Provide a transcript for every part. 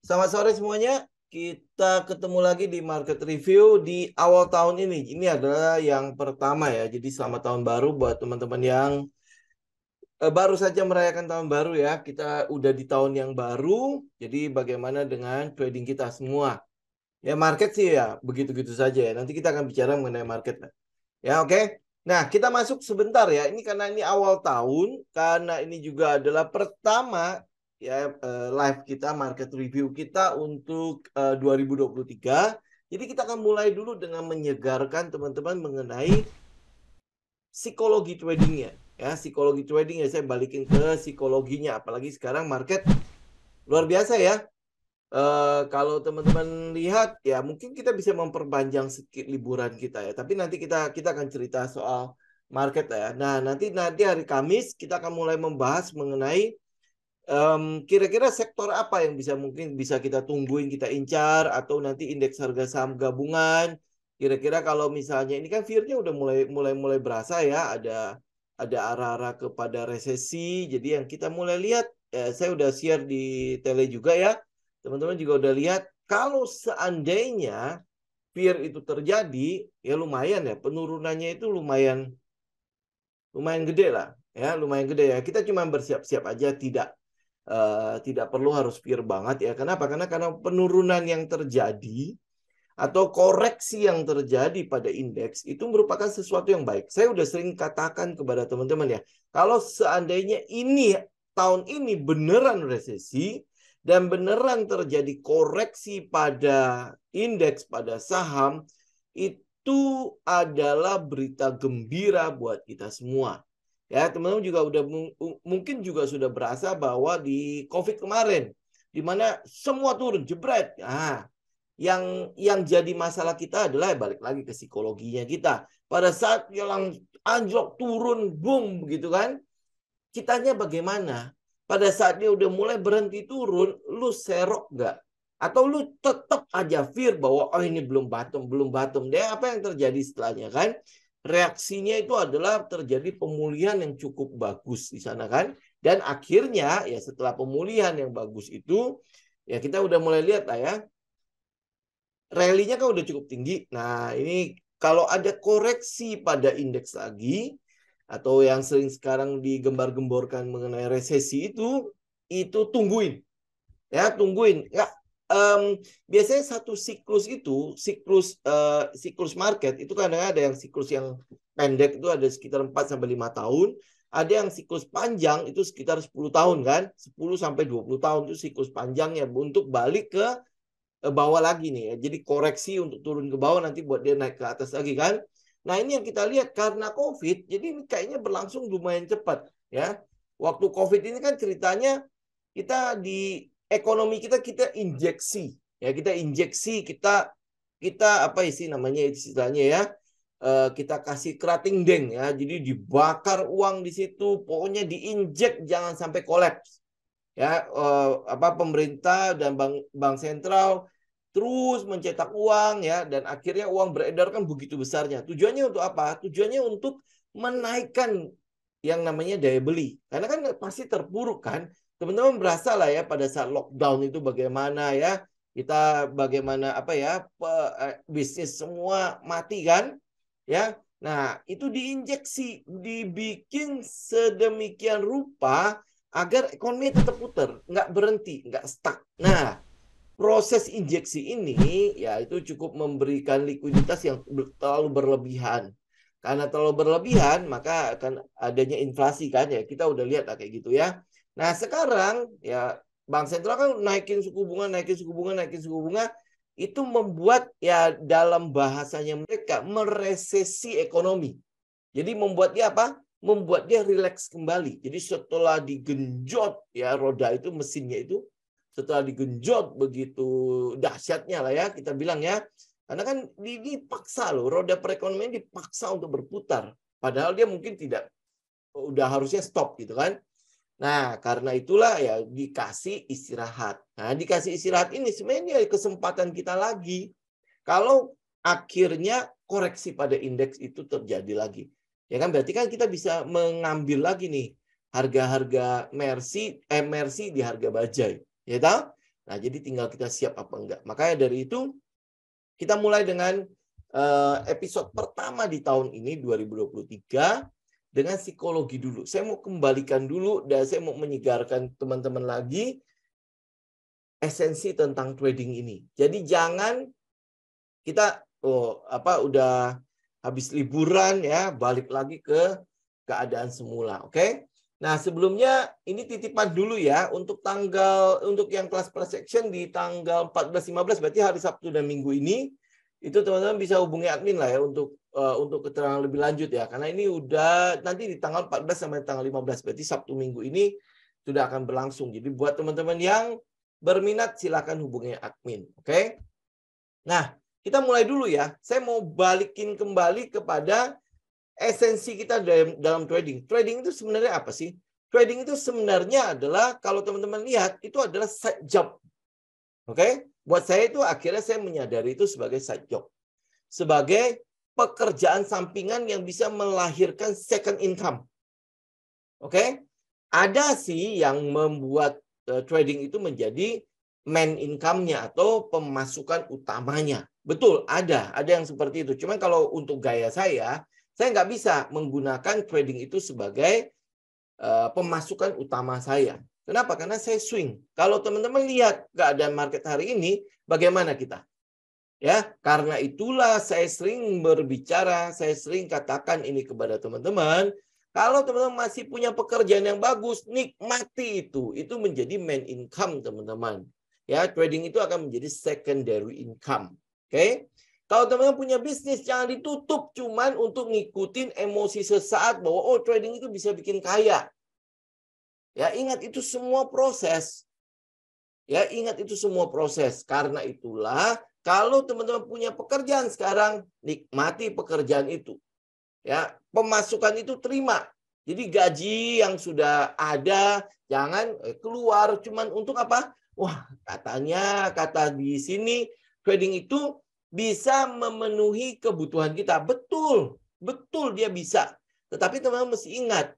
Selamat sore semuanya. Kita ketemu lagi di Market Review di awal tahun ini. Ini adalah yang pertama ya. Jadi selamat tahun baru buat teman-teman yang baru saja merayakan tahun baru ya. Kita udah di tahun yang baru. Jadi bagaimana dengan trading kita semua? Ya market sih ya begitu-gitu saja ya. Nanti kita akan bicara mengenai market. Ya oke. Nah kita masuk sebentar ya. Ini karena ini awal tahun. Karena ini juga adalah pertama ya live kita, market review kita untuk 2023. Jadi kita akan mulai dulu dengan menyegarkan teman-teman mengenai psikologi tradingnya. Ya psikologi trading ya saya balikin ke psikologinya. Apalagi sekarang market luar biasa ya. Kalau teman-teman lihat ya mungkin kita bisa memperpanjang sedikit liburan kita ya. Tapi nanti kita akan cerita soal market ya. Nah, nanti hari Kamis kita akan mulai membahas mengenai kira-kira sektor apa yang mungkin bisa kita tungguin, kita incar atau nanti indeks harga saham gabungan. Kira-kira kalau misalnya ini kan fear-nya udah mulai berasa ya, ada arah-arah kepada resesi. Jadi yang kita mulai lihat saya udah share di tele juga ya. Teman-teman juga udah lihat kalau seandainya fear itu terjadi, ya lumayan ya penurunannya itu lumayan gede lah, ya lumayan gede ya. Kita cuma bersiap-siap aja, tidak perlu harus fear banget ya. Kenapa? Karena penurunan yang terjadi atau koreksi yang terjadi pada indeks itu merupakan sesuatu yang baik. Saya udah sering katakan kepada teman-teman ya, kalau seandainya ini tahun ini beneran resesi dan beneran terjadi koreksi pada indeks, pada saham, itu adalah berita gembira buat kita semua. Ya, teman-teman juga mungkin juga sudah berasa bahwa di COVID kemarin, di mana semua turun, jebret. Nah, yang jadi masalah kita adalah balik lagi ke psikologinya kita. Pada saat yang anjlok turun, boom, begitu kan? Kitanya bagaimana? Pada saat dia udah mulai berhenti turun, lu serok nggak? Atau lu tetap aja fear bahwa oh ini belum bottom. Dia apa yang terjadi setelahnya kan? Reaksinya itu adalah terjadi pemulihan yang cukup bagus di sana kan? Dan akhirnya ya setelah pemulihan yang bagus itu ya kita udah mulai lihat lah ya rally-nya kan udah cukup tinggi. Nah, ini kalau ada koreksi pada indeks lagi, atau yang sering sekarang digembar-gemborkan mengenai resesi itu tungguin. Ya, tungguin. Ya, biasanya satu siklus itu, siklus market, itu kadang ada yang siklus yang pendek, itu ada sekitar 4 sampai 5 tahun. Ada yang siklus panjang, itu sekitar 10 tahun kan. 10 sampai 20 tahun itu siklus panjangnya untuk balik ke bawah lagi nih ya. Jadi koreksi untuk turun ke bawah nanti buat dia naik ke atas lagi kan. Nah ini yang kita lihat karena COVID, jadi ini kayaknya berlangsung lumayan cepat ya. Waktu COVID ini kan ceritanya kita di ekonomi kita injeksi ya, kita apa sih namanya istilahnya ya. Kita kasih kerating deng ya, jadi dibakar uang di situ, pokoknya diinjek jangan sampai kolaps ya. Pemerintah dan bank sentral terus mencetak uang ya, dan akhirnya uang beredar kan begitu besarnya. Tujuannya untuk apa? Tujuannya untuk menaikkan yang namanya daya beli, karena kan pasti terpuruk kan. Teman-teman berasa lah ya pada saat lockdown itu bagaimana ya, kita bagaimana bisnis semua mati kan ya. Nah itu diinjeksi, dibikin sedemikian rupa agar ekonomi tetap putar, nggak berhenti, nggak stuck. Nah, proses injeksi ini ya itu cukup memberikan likuiditas yang terlalu berlebihan. Karena terlalu berlebihan, maka akan adanya inflasi kan ya. Kita udah lihat lah kayak gitu ya. Nah, sekarang ya Bank Sentral kan naikin suku bunga, itu membuat ya dalam bahasanya mereka meresesi ekonomi. Jadi membuat dia apa? Membuat dia rileks kembali. Jadi setelah digenjot ya roda itu, mesinnya itu setelah digenjot begitu dahsyatnya lah ya kita bilang ya. Karena kan dipaksa loh, roda perekonomian dipaksa untuk berputar. Padahal dia mungkin tidak, udah harusnya stop gitu kan. Nah, karena itulah ya dikasih istirahat. Nah, dikasih istirahat ini sebenarnya kesempatan kita lagi. Kalau akhirnya koreksi pada indeks itu terjadi lagi. Ya kan berarti kan kita bisa mengambil lagi nih harga-harga Mercy di harga Bajai, ya tahu? Nah, jadi tinggal kita siap apa enggak. Makanya dari itu kita mulai dengan episode pertama di tahun ini 2023 dengan psikologi dulu. Saya mau kembalikan dulu dan saya mau menyegarkan teman-teman lagi esensi tentang trading ini. Jadi jangan kita udah habis liburan ya, balik lagi ke keadaan semula, oke? Nah, sebelumnya ini titipan dulu ya untuk yang kelas plus action di tanggal 14-15 berarti hari Sabtu dan Minggu ini itu teman-teman bisa hubungi admin lah ya untuk keterangan lebih lanjut ya. Karena ini udah nanti di tanggal 14 sampai tanggal 15 berarti Sabtu Minggu ini sudah akan berlangsung. Jadi buat teman-teman yang berminat silakan hubungi admin, oke? Nah, kita mulai dulu ya. Saya mau balikin kembali kepada esensi kita dalam trading. Trading itu sebenarnya apa sih? Trading itu sebenarnya adalah kalau teman-teman lihat itu adalah side job. Oke? Buat saya itu akhirnya saya menyadari itu sebagai side job. Sebagai pekerjaan sampingan yang bisa melahirkan second income. Oke? Ada sih yang membuat trading itu menjadi main income-nya atau pemasukan utamanya. Betul, ada yang seperti itu. Cuman kalau untuk gaya saya nggak bisa menggunakan trading itu sebagai pemasukan utama saya. Kenapa? Karena saya swing. Kalau teman-teman lihat keadaan market hari ini, bagaimana kita? Ya, karena itulah saya sering berbicara, saya sering katakan ini kepada teman-teman. Kalau teman-teman masih punya pekerjaan yang bagus, nikmati itu. Itu menjadi main income, teman-teman. Ya, trading itu akan menjadi secondary income. Oke? Kalau teman-teman punya bisnis, jangan ditutup cuman untuk ngikutin emosi sesaat bahwa oh trading itu bisa bikin kaya. Ya, ingat itu semua proses. Ya, ingat itu semua proses. Karena itulah kalau teman-teman punya pekerjaan sekarang, nikmati pekerjaan itu. Ya, pemasukan itu terima. Jadi gaji yang sudah ada jangan keluar cuman untuk apa? Wah, kata di sini trading itu bisa memenuhi kebutuhan kita. Betul, betul dia bisa. Tetapi teman-teman mesti ingat,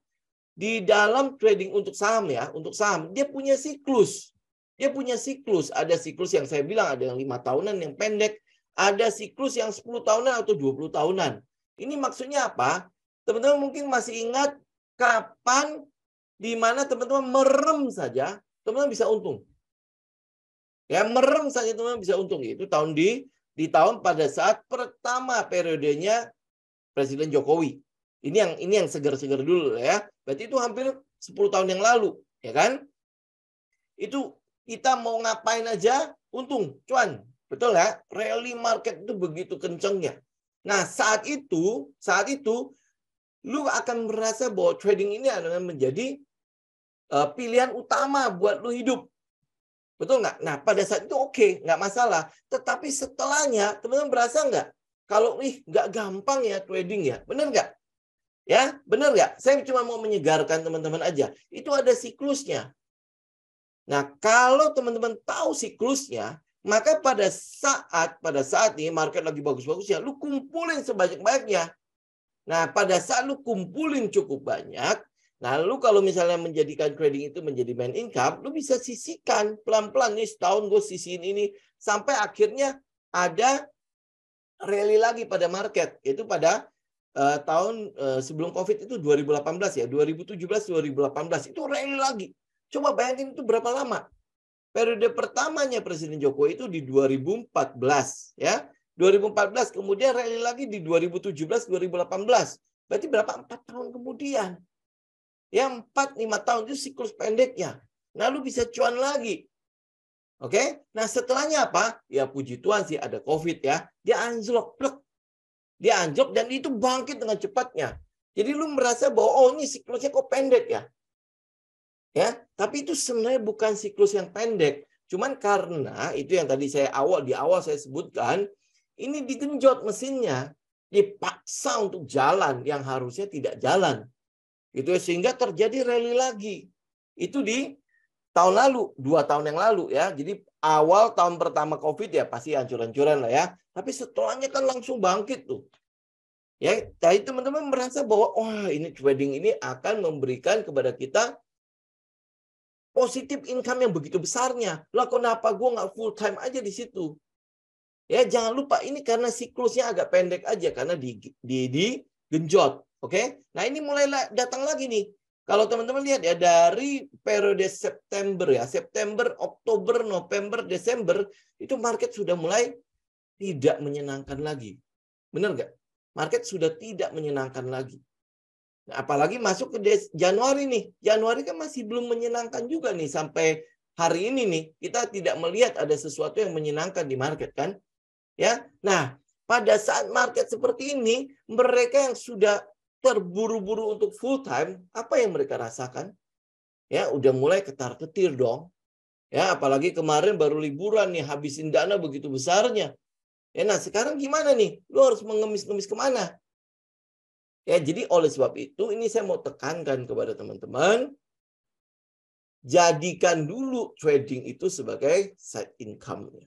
di dalam trading untuk saham ya, untuk saham dia punya siklus. Dia punya siklus. Ada siklus yang saya bilang ada yang 5 tahunan yang pendek, ada siklus yang 10 tahunan atau 20 tahunan. Ini maksudnya apa? Teman-teman mungkin masih ingat kapan di mana teman-teman merem saja, teman-teman bisa untung. Ya, merem saja teman-teman bisa untung. Itu di tahun pada saat pertama periodenya Presiden Jokowi. Ini yang segar-segar dulu ya. Berarti itu hampir 10 tahun yang lalu, ya kan? Itu kita mau ngapain aja untung, cuan. Betul ya? Rally market itu begitu kencengnya. Nah, saat itu lu akan merasa bahwa trading ini adalah menjadi pilihan utama buat lu hidup. Betul nggak? Nah, pada saat itu oke, nggak masalah. Tetapi setelahnya, teman-teman berasa nggak? Kalau nggak gampang ya trading ya. Benar nggak? Ya, benar nggak? Saya cuma mau menyegarkan teman-teman aja. Itu ada siklusnya. Nah, kalau teman-teman tahu siklusnya, maka pada saat ini market lagi bagus-bagusnya, lu kumpulin sebanyak-banyaknya. Nah, pada saat lu kumpulin cukup banyak, nah lu kalau misalnya menjadikan trading itu menjadi main income, lu bisa sisihkan pelan-pelan nih setahun gue sisihin ini sampai akhirnya ada rally lagi pada market. Itu pada tahun sebelum Covid itu 2018 ya, 2017-2018 itu rally lagi. Coba bayangin itu berapa lama? Periode pertamanya Presiden Jokowi itu di 2014 ya. 2014 kemudian rally lagi di 2017-2018. Berarti berapa? 4 tahun kemudian. Ya 4-5 tahun itu siklus pendeknya. Nah lu bisa cuan lagi. Oke? Nah setelahnya apa? Ya puji Tuhan sih ada Covid ya. Dia anjlok. Dia anjlok dan itu bangkit dengan cepatnya. Jadi lu merasa bahwa oh ini siklusnya kok pendek ya. Ya, tapi itu sebenarnya bukan siklus yang pendek. Cuman karena itu yang tadi di awal saya sebutkan, ini digenjot mesinnya, dipaksa untuk jalan yang harusnya tidak jalan. Gitu ya, sehingga terjadi rally lagi. Itu di tahun lalu, 2 tahun yang lalu ya. Jadi awal tahun pertama Covid ya pasti hancur-hancuran lah ya. Tapi setelahnya kan langsung bangkit tuh. Ya, jadi teman-teman merasa bahwa wah ini trading ini akan memberikan kepada kita positif income yang begitu besarnya. Lah kenapa gue nggak full time aja di situ? Ya jangan lupa ini karena siklusnya agak pendek aja karena digenjot. Oke? Nah ini mulai datang lagi nih. Kalau teman-teman lihat ya dari periode September ya, September, Oktober, November, Desember itu market sudah mulai tidak menyenangkan lagi. Benar nggak? Market sudah tidak menyenangkan lagi. Nah, apalagi masuk ke Januari nih. Januari kan masih belum menyenangkan juga nih sampai hari ini nih. Kita tidak melihat ada sesuatu yang menyenangkan di market kan? Ya. Nah, pada saat market seperti ini, mereka yang sudah terburu-buru untuk full time, apa yang mereka rasakan? Ya, udah mulai ketar-ketir dong. Ya, apalagi kemarin baru liburan nih, habisin dana begitu besarnya. Ya, nah sekarang gimana nih? Lu harus mengemis-ngemis kemana? Ya, jadi oleh sebab itu, ini saya mau tekankan kepada teman-teman, jadikan dulu trading itu sebagai side income-nya.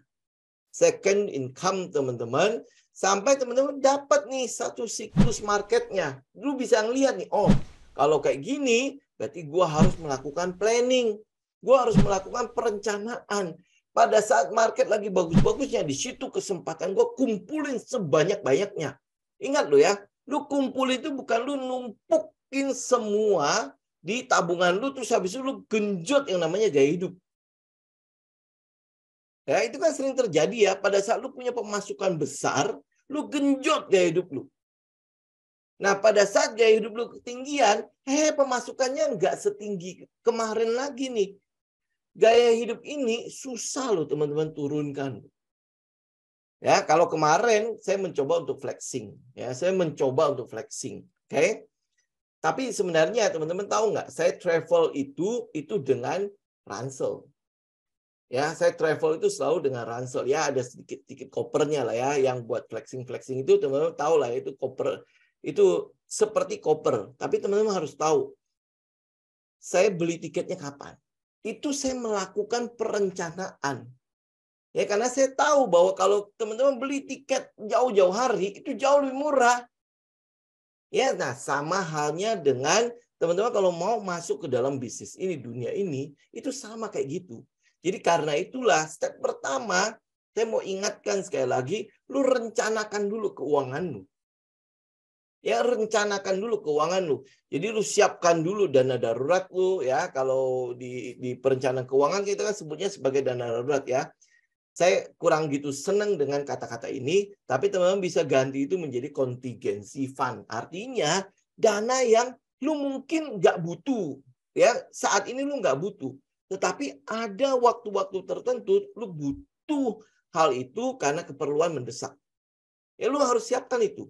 Second income teman-teman, sampai teman-teman dapat nih satu siklus marketnya. Lu bisa ngelihat nih, oh kalau kayak gini, berarti gue harus melakukan planning. Gue harus melakukan perencanaan. Pada saat market lagi bagus-bagusnya, di situ kesempatan gue kumpulin sebanyak-banyaknya. Ingat lo ya, lu kumpul itu bukan lu numpukin semua di tabungan lu, terus habis itu lu genjot yang namanya gaya hidup. Ya, itu kan sering terjadi ya. Pada saat lu punya pemasukan besar, lu genjot gaya hidup lu. Nah, pada saat gaya hidup lu ketinggian, pemasukannya nggak setinggi kemarin lagi nih. Gaya hidup ini susah loh teman-teman turunkan. Ya, kalau kemarin saya mencoba untuk flexing. Ya, saya mencoba untuk flexing. Oke? Tapi sebenarnya teman-teman tahu nggak, saya travel itu dengan ransel. Ya, saya travel itu selalu dengan ransel. Ya, ada sedikit kopernya lah ya, yang buat flexing-flexing itu teman-teman tahu lah itu koper. Itu seperti koper. Tapi teman-teman harus tahu, saya beli tiketnya kapan. Itu saya melakukan perencanaan. Ya, karena saya tahu bahwa kalau teman-teman beli tiket jauh-jauh hari, itu jauh lebih murah. Ya, nah sama halnya dengan teman-teman kalau mau masuk ke dalam bisnis ini, dunia ini, itu sama kayak gitu. Jadi karena itulah step pertama, saya mau ingatkan sekali lagi, lu rencanakan dulu keuangan lu. Ya, rencanakan dulu keuangan lu. Jadi lu siapkan dulu dana darurat lu ya. Kalau di perencanaan keuangan kita kan sebutnya sebagai dana darurat ya. Saya kurang gitu senang dengan kata-kata ini, tapi teman-teman bisa ganti itu menjadi contingency fund. Artinya dana yang lu mungkin nggak butuh. Ya, saat ini lu nggak butuh. Tetapi ada waktu-waktu tertentu lu butuh hal itu karena keperluan mendesak. Ya, lu harus siapkan itu.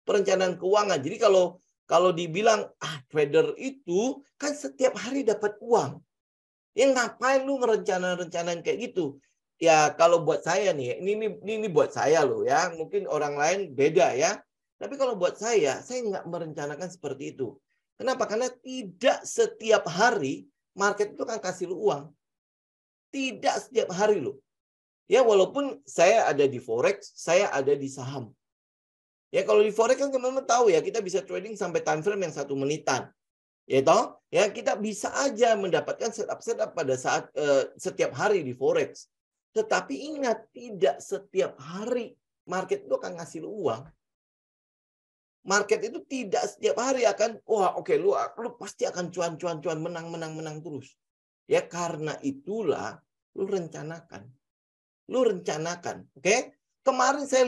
Perencanaan keuangan. Jadi kalau dibilang trader itu kan setiap hari dapat uang. Ya ngapain lu ngerencana-rencanain kayak gitu? Ya kalau buat saya nih, ini buat saya loh ya. Mungkin orang lain beda ya. Tapi kalau buat saya nggak merencanakan seperti itu. Kenapa? Karena tidak setiap hari market itu kan kasih lu uang. Tidak setiap hari loh. Ya walaupun saya ada di forex, saya ada di saham. Ya kalau di forex kan teman-teman tahu ya, kita bisa trading sampai time frame yang 1 menitan. Ya toh, ya kita bisa aja mendapatkan setup pada saat setiap hari di forex. Tetapi ingat, tidak setiap hari market itu akan ngasih lu uang. Market itu tidak setiap hari akan lu pasti akan cuan menang terus. Ya karena itulah lu rencanakan. Oke? Kemarin saya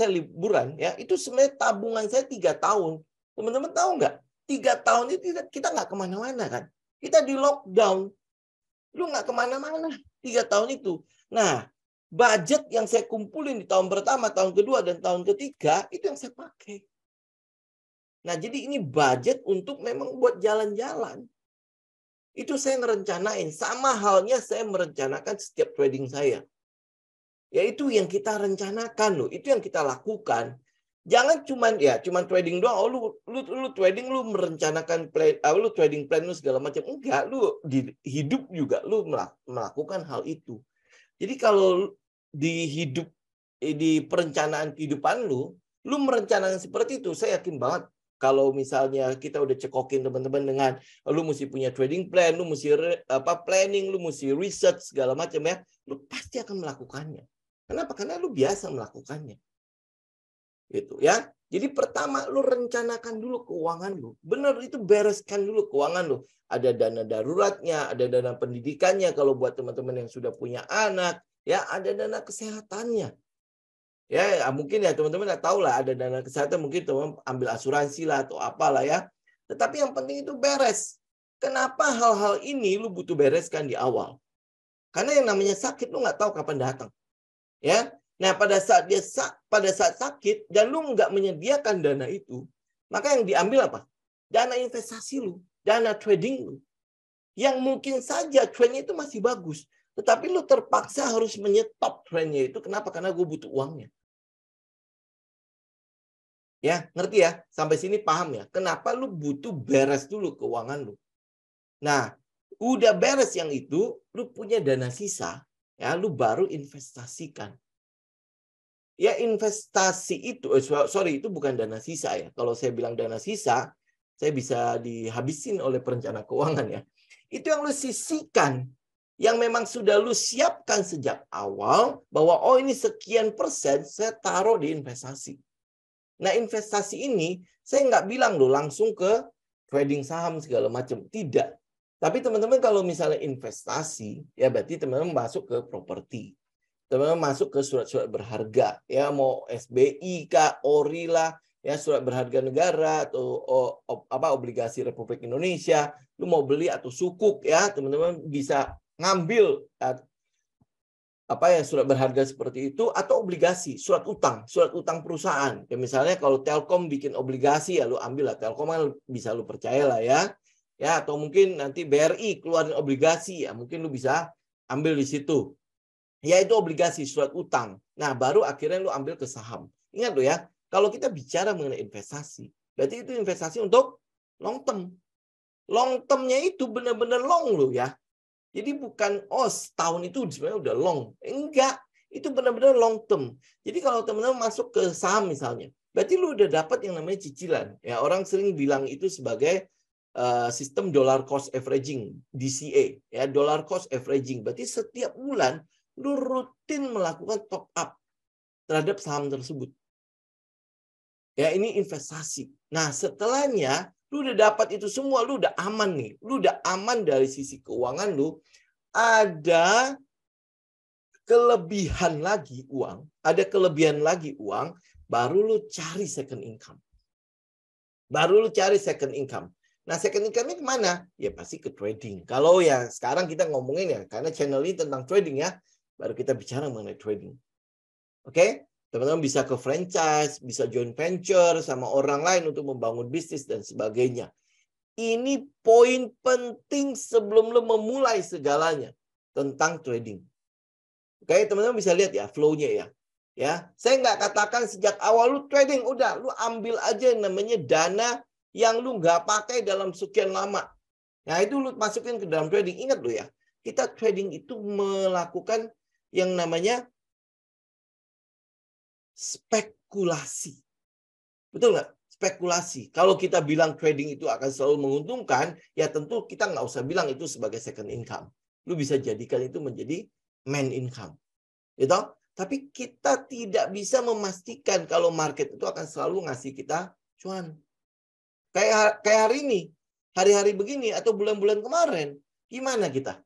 liburan ya, itu sebenarnya tabungan saya 3 tahun. Teman-teman tahu nggak? 3 tahun itu kita nggak kemana-mana kan? Kita di lockdown. Lu nggak kemana-mana 3 tahun itu. Nah, budget yang saya kumpulin di tahun pertama, tahun kedua, dan tahun ketiga, itu yang saya pakai. Nah, jadi ini budget untuk memang buat jalan-jalan. Itu saya ngerencanain. Sama halnya saya merencanakan setiap trading saya. Ya itu yang kita rencanakan loh, itu yang kita lakukan. Jangan cuman trading doang. Oh lu trading lu merencanakan plan, lu trading plan lu segala macam. Enggak, lu di hidup juga lu melakukan hal itu. Jadi kalau di perencanaan kehidupan lu merencanakan seperti itu, saya yakin banget Kalau misalnya kita udah cekokin teman-teman dengan lu mesti punya trading plan, lu mesti planning, lu mesti research segala macam ya, lu pasti akan melakukannya. Kenapa? Karena lu biasa melakukannya. Gitu ya. Jadi pertama lu rencanakan dulu keuangan lu. Benar, itu bereskan dulu keuangan lu. Ada dana daruratnya, ada dana pendidikannya kalau buat teman-teman yang sudah punya anak, ya ada dana kesehatannya. Ya, mungkin ya teman-teman nggak tahu lah ada dana kesehatan, mungkin teman ambil asuransi lah atau apalah ya. Tetapi yang penting itu beres. Kenapa hal-hal ini lu butuh bereskan di awal? Karena yang namanya sakit lu nggak tahu kapan datang. Ya. Nah, pada saat sakit dan lu nggak menyediakan dana itu, maka yang diambil apa? Dana investasi lu, dana trading lu. Yang mungkin saja trendnya itu masih bagus, tetapi lu terpaksa harus menyetop trendnya itu. Kenapa? Karena gue butuh uangnya. Ya, ngerti ya? Sampai sini paham ya? Kenapa lu butuh beres dulu keuangan lu. Nah, udah beres yang itu, lu punya dana sisa, ya lu baru investasikan. Ya investasi itu, itu bukan dana sisa ya. Kalau saya bilang dana sisa, saya bisa dihabisin oleh perencana keuangan ya. Itu yang lu sisihkan, yang memang sudah lu siapkan sejak awal, bahwa oh ini sekian persen saya taruh di investasi. Nah investasi ini, saya nggak bilang loh langsung ke trading saham segala macam. Tidak. Tapi teman-teman kalau misalnya investasi, ya berarti teman-teman masuk ke properti. Teman-teman masuk ke surat-surat berharga, ya mau SBI kah, ORI lah, ya surat berharga negara atau obligasi Republik Indonesia, lu mau beli atau sukuk ya, teman-teman bisa ngambil surat berharga seperti itu atau obligasi, surat utang perusahaan. Ya misalnya kalau Telkom bikin obligasi ya lu ambil lah, Telkom kan bisa lu percaya lah ya. Ya atau mungkin nanti BRI keluarin obligasi ya, mungkin lu bisa ambil di situ. Yaitu obligasi, surat utang. Nah, baru akhirnya lu ambil ke saham. Ingat lo ya, kalau kita bicara mengenai investasi, berarti itu investasi untuk long term. Long term-nya itu benar-benar long lo ya. Jadi bukan, setahun itu sebenarnya udah long. Enggak, itu benar-benar long term. Jadi kalau teman-teman masuk ke saham misalnya, berarti lu udah dapat yang namanya cicilan. Ya, orang sering bilang itu sebagai sistem dollar cost averaging, DCA. Ya, dollar cost averaging. Berarti setiap bulan lu rutin melakukan top up terhadap saham tersebut. Ya, ini investasi. Nah, setelahnya lu udah dapat itu semua, lu udah aman nih. Lu udah aman dari sisi keuangan lu. Ada kelebihan lagi uang, baru lu cari second income. Nah, second income-nya kemana? Ya pasti ke trading. Kalau ya sekarang kita ngomongin ya, karena channel ini tentang trading ya, baru kita bicara mengenai trading. Oke? Teman-teman bisa ke franchise, bisa joint venture sama orang lain untuk membangun bisnis dan sebagainya. Ini poin penting sebelum lo memulai segalanya tentang trading. Oke, teman-teman bisa lihat ya flow-nya ya. Ya, saya nggak katakan sejak awal lu trading, udah lu ambil aja yang namanya dana yang lu nggak pakai dalam sekian lama. Nah, itu lu masukin ke dalam trading. Ingat lu ya, kita trading itu melakukan yang namanya spekulasi. Betul nggak? Spekulasi. Kalau kita bilang trading itu akan selalu menguntungkan, ya tentu kita nggak usah bilang itu sebagai second income. Lu bisa jadikan itu menjadi main income. Gitu? Tapi kita tidak bisa memastikan kalau market itu akan selalu ngasih kita cuan. Kayak hari ini, hari-hari begini atau bulan-bulan kemarin, gimana kita?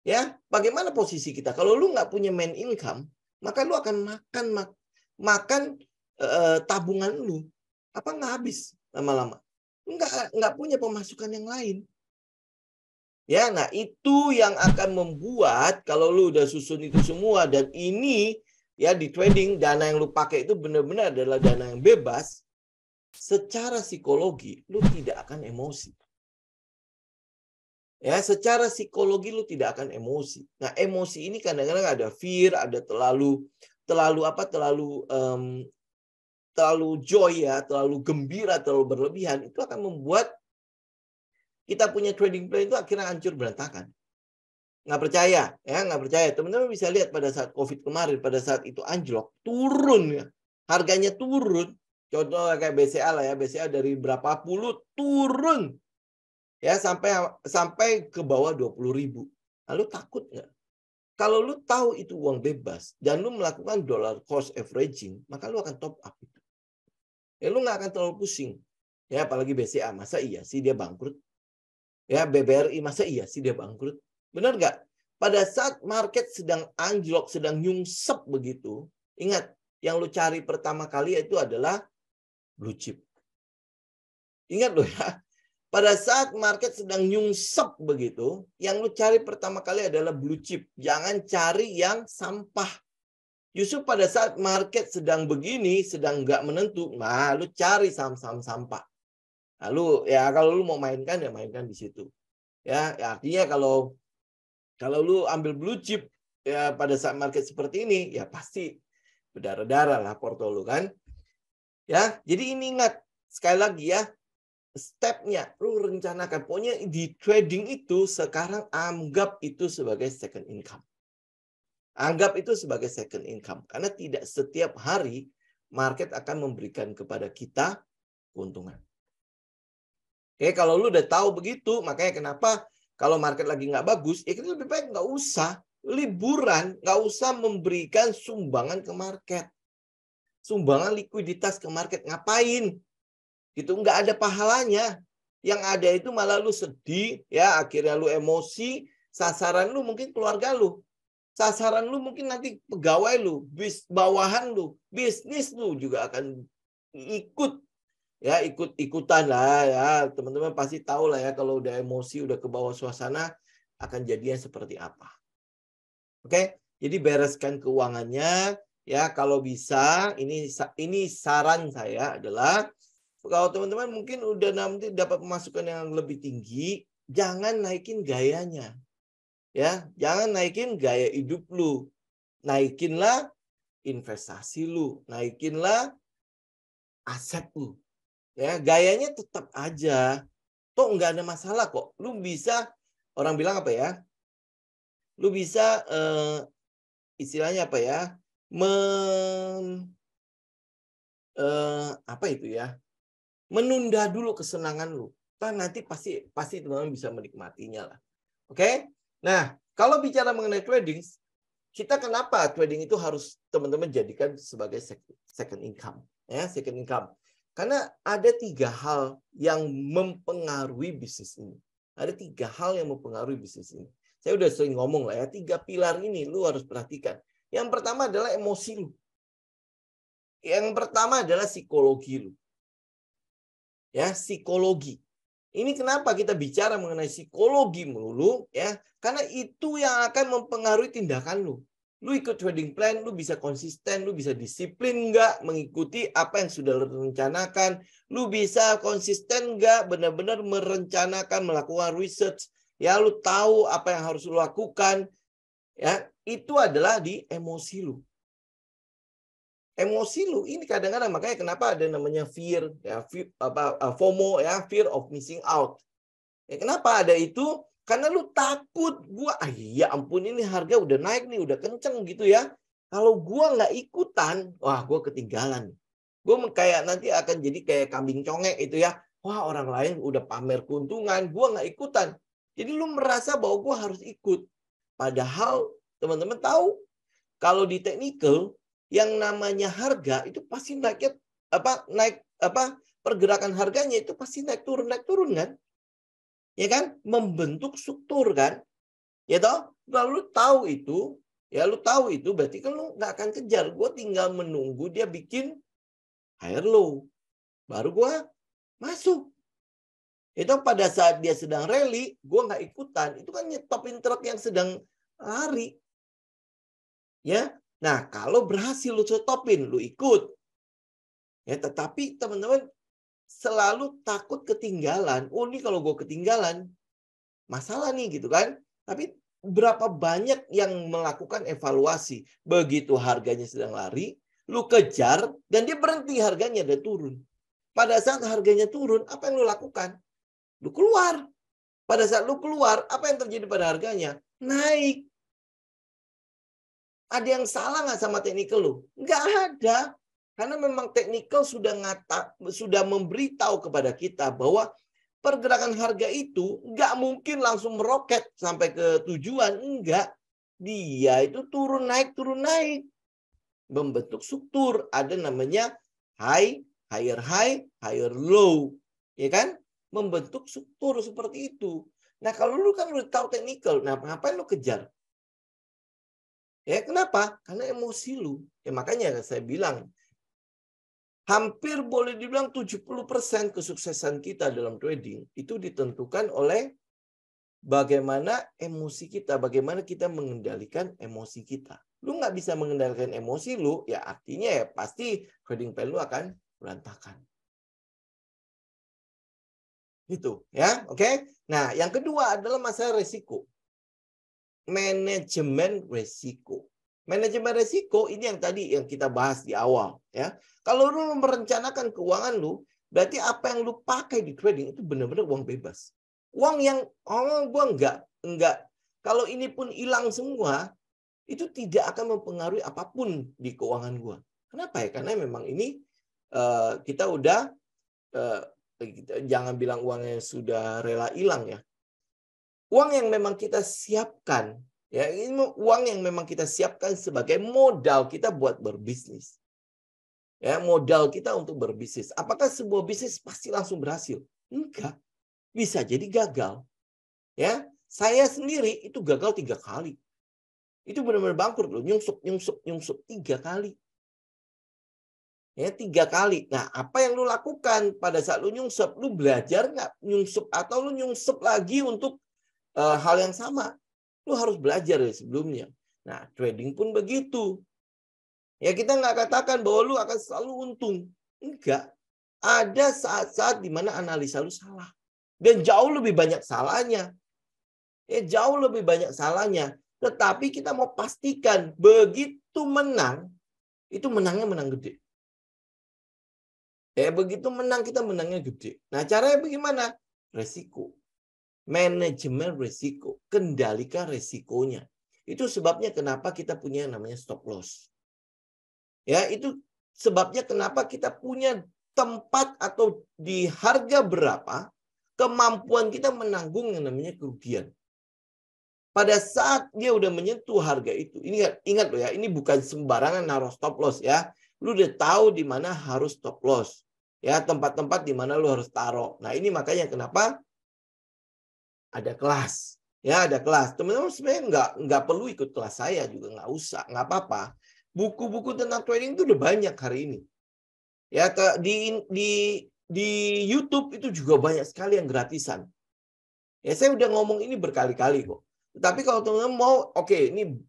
Ya, bagaimana posisi kita? Kalau lu nggak punya main income, maka lu akan makan tabungan lu. Apa nggak habis lama-lama? Nggak punya pemasukan yang lain. Ya, nah itu yang akan membuat kalau lu udah susun itu semua dan ini ya di trading dana yang lu pakai itu benar-benar adalah dana yang bebas, secara psikologi lu tidak akan emosi. Ya, secara psikologi lu tidak akan emosi. Nah, emosi ini kadang-kadang ada fear, ada terlalu joy ya, terlalu gembira, terlalu berlebihan, itu akan membuat kita punya trading plan itu akhirnya hancur berantakan. Nggak percaya, ya nggak percaya. Teman-teman bisa lihat pada saat COVID kemarin, pada saat itu anjlok, turun ya, harganya turun. Contoh kayak BCA lah ya, BCA dari berapa puluh turun ya sampai ke bawah 20.000. Lalu takut nggak? Kalau lu tahu itu uang bebas dan lu melakukan dollar cost averaging, maka lu akan top up itu. Ya lu nggak akan terlalu pusing. Ya apalagi BCA, masa iya sih dia bangkrut? Ya BBRI, masa iya sih dia bangkrut? Benar nggak? Pada saat market sedang anjlok, sedang nyungsep begitu, ingat yang lu cari pertama kali itu adalah blue chip. Ingat loh ya, pada saat market sedang nyungsep begitu, yang lu cari pertama kali adalah blue chip. Jangan cari yang sampah. Justru pada saat market sedang begini, sedang nggak menentu, nah lu cari saham-saham sampah. Lalu ya kalau lu mau mainkan ya mainkan di situ. Ya artinya kalau lu ambil blue chip ya pada saat market seperti ini, ya pasti berdarah-darah lah porto lu kan. Ya, jadi ini ingat sekali lagi ya, stepnya lu rencanakan. Pokoknya di trading itu sekarang anggap itu sebagai second income. Anggap itu sebagai second income. Karena tidak setiap hari market akan memberikan kepada kita keuntungan. Oke, kalau lu udah tahu begitu, makanya kenapa kalau market lagi nggak bagus, ya kita lebih baik nggak usah liburan, nggak usah memberikan sumbangan ke market. Sumbangan likuiditas ke market. Ngapain? Gitu, nggak ada pahalanya. Yang ada itu malah lu sedih, ya akhirnya lu emosi, sasaran lu mungkin keluarga lu. Sasaran lu mungkin nanti pegawai lu, bawahan lu, bisnis lu juga akan ikut ya ikut-ikutan lah ya. Teman-teman pasti tahu lah ya kalau udah emosi, udah ke bawah suasana akan jadinya seperti apa. Oke, jadi bereskan keuangannya ya kalau bisa. Ini saran saya adalah kalau teman-teman mungkin udah nanti dapat pemasukan yang lebih tinggi, jangan naikin gayanya. Ya, jangan naikin gaya hidup lu. Naikinlah investasi lu, naikinlah aset lu. Ya, gayanya tetap aja. Toh nggak ada masalah kok. Lu bisa, orang bilang apa ya? Lu bisa istilahnya apa ya? Apa itu ya? Menunda dulu kesenangan lu. Nanti pasti teman-teman bisa menikmatinya lah. Oke? Nah, kalau bicara mengenai trading, kita kenapa trading itu harus teman-teman jadikan sebagai second income, ya, second income. Karena ada 3 hal yang mempengaruhi bisnis ini. Ada 3 hal yang mempengaruhi bisnis ini. Saya udah sering ngomong lah ya, 3 pilar ini lu harus perhatikan. Yang pertama adalah emosi lu. Yang pertama adalah psikologi lu. Ya, psikologi. Ini kenapa kita bicara mengenai psikologi melulu ya? Karena itu yang akan mempengaruhi tindakan lu. Lu ikut trading plan, lu bisa konsisten, lu bisa disiplin nggak mengikuti apa yang sudah lu rencanakan. Lu bisa konsisten nggak benar-benar merencanakan, melakukan research. Ya, lu tahu apa yang harus lu lakukan. Ya, itu adalah di emosi lu. Emosi lu ini kadang-kadang makanya kenapa ada namanya fear ya, FOMO ya, fear of missing out. Ya, kenapa ada itu? Karena lu takut ya ampun ini harga udah naik nih, udah kenceng gitu ya. Kalau gua nggak ikutan, wah gua ketinggalan. Gua kayak nanti akan jadi kayak kambing congek itu ya. Wah orang lain udah pamer keuntungan, gua nggak ikutan. Jadi lu merasa bahwa gua harus ikut. Padahal teman-teman tahu kalau di technical yang namanya harga itu pasti naik pergerakan harganya itu pasti naik turun kan, ya kan, membentuk struktur kan, ya toh. Lalu tahu itu, ya lu tahu itu berarti kan lu nggak akan kejar. Gue tinggal menunggu dia bikin higher low, baru gue masuk. Itu pada saat dia sedang rally, gue nggak ikutan. Itu kan nyetopin truk yang sedang lari, ya. Nah, kalau berhasil lu stopin, lu ikut. Ya, tetapi teman-teman selalu takut ketinggalan. Oh, ini kalau gue ketinggalan, masalah nih gitu kan. Tapi berapa banyak yang melakukan evaluasi. Begitu harganya sedang lari, lu kejar, dan dia berhenti harganya dan turun. Pada saat harganya turun, apa yang lu lakukan? Lu keluar. Pada saat lu keluar, apa yang terjadi pada harganya? Naik. Ada yang salah nggak sama technical lu? Nggak ada. Karena memang teknikal sudah memberitahu kepada kita bahwa pergerakan harga itu nggak mungkin langsung meroket sampai ke tujuan. Enggak. Dia itu turun naik. Membentuk struktur. Ada namanya high, higher low. Ya kan? Membentuk struktur seperti itu. Nah kalau lu kan udah tahu teknikal, nah ngapain lu kejar? Ya kenapa? Karena emosi lu. Ya makanya saya bilang, hampir boleh dibilang 70% kesuksesan kita dalam trading itu ditentukan oleh bagaimana emosi kita, bagaimana kita mengendalikan emosi kita. Lu nggak bisa mengendalikan emosi lu, ya artinya ya pasti trading plan lu akan berantakan. Gitu ya, oke? Nah, yang kedua adalah masalah resiko. Manajemen resiko. Manajemen resiko ini yang tadi yang kita bahas di awal ya. Kalau lu merencanakan keuangan lu, berarti apa yang lu pakai di trading itu benar-benar uang bebas. Uang yang gua enggak. Kalau ini pun hilang semua, itu tidak akan mempengaruhi apapun di keuangan gua. Kenapa ya? Karena memang ini kita udah jangan bilang uangnya sudah rela hilang ya. Uang yang memang kita siapkan, ya ini uang yang memang kita siapkan sebagai modal kita buat berbisnis. Ya, modal kita untuk berbisnis. Apakah sebuah bisnis pasti langsung berhasil? Enggak. Bisa jadi gagal. Ya, saya sendiri itu gagal 3 kali. Itu benar-benar bangkrut loh, nyungsep 3 kali. Ya, 3 kali. Nah, apa yang lu lakukan pada saat lu nyungsep? Lu belajar nggak nyungsep atau lu nyungsep lagi untuk hal yang sama? Lu harus belajar dari sebelumnya. Nah, trading pun begitu. Ya, kita nggak katakan bahwa lu akan selalu untung. Enggak. Ada saat-saat di mana analisa lu salah. Dan jauh lebih banyak salahnya. Ya, jauh lebih banyak salahnya. Tetapi kita mau pastikan begitu menang, itu menangnya menang gede. Ya, begitu menang kita menangnya gede. Nah, caranya bagaimana? Resiko. Manajemen resiko. Kendalikan resikonya. Itu sebabnya kenapa kita punya yang namanya stop loss. Ya, itu sebabnya kenapa kita punya tempat atau di harga berapa kemampuan kita menanggung yang namanya kerugian. Pada saat dia udah menyentuh harga itu, ini ingat loh ya, ini bukan sembarangan naruh stop loss ya. Lu udah tahu di mana harus stop loss. Ya, tempat-tempat di mana lu harus taruh. Nah, ini makanya kenapa ada kelas. Ya, ada kelas. Teman-teman sebenarnya nggak perlu ikut kelas saya juga, nggak usah, nggak apa-apa. Buku-buku tentang trading itu udah banyak hari ini. Ya, di YouTube itu juga banyak sekali yang gratisan. Ya, saya udah ngomong ini berkali-kali kok. Tapi kalau teman-teman mau, oke, ini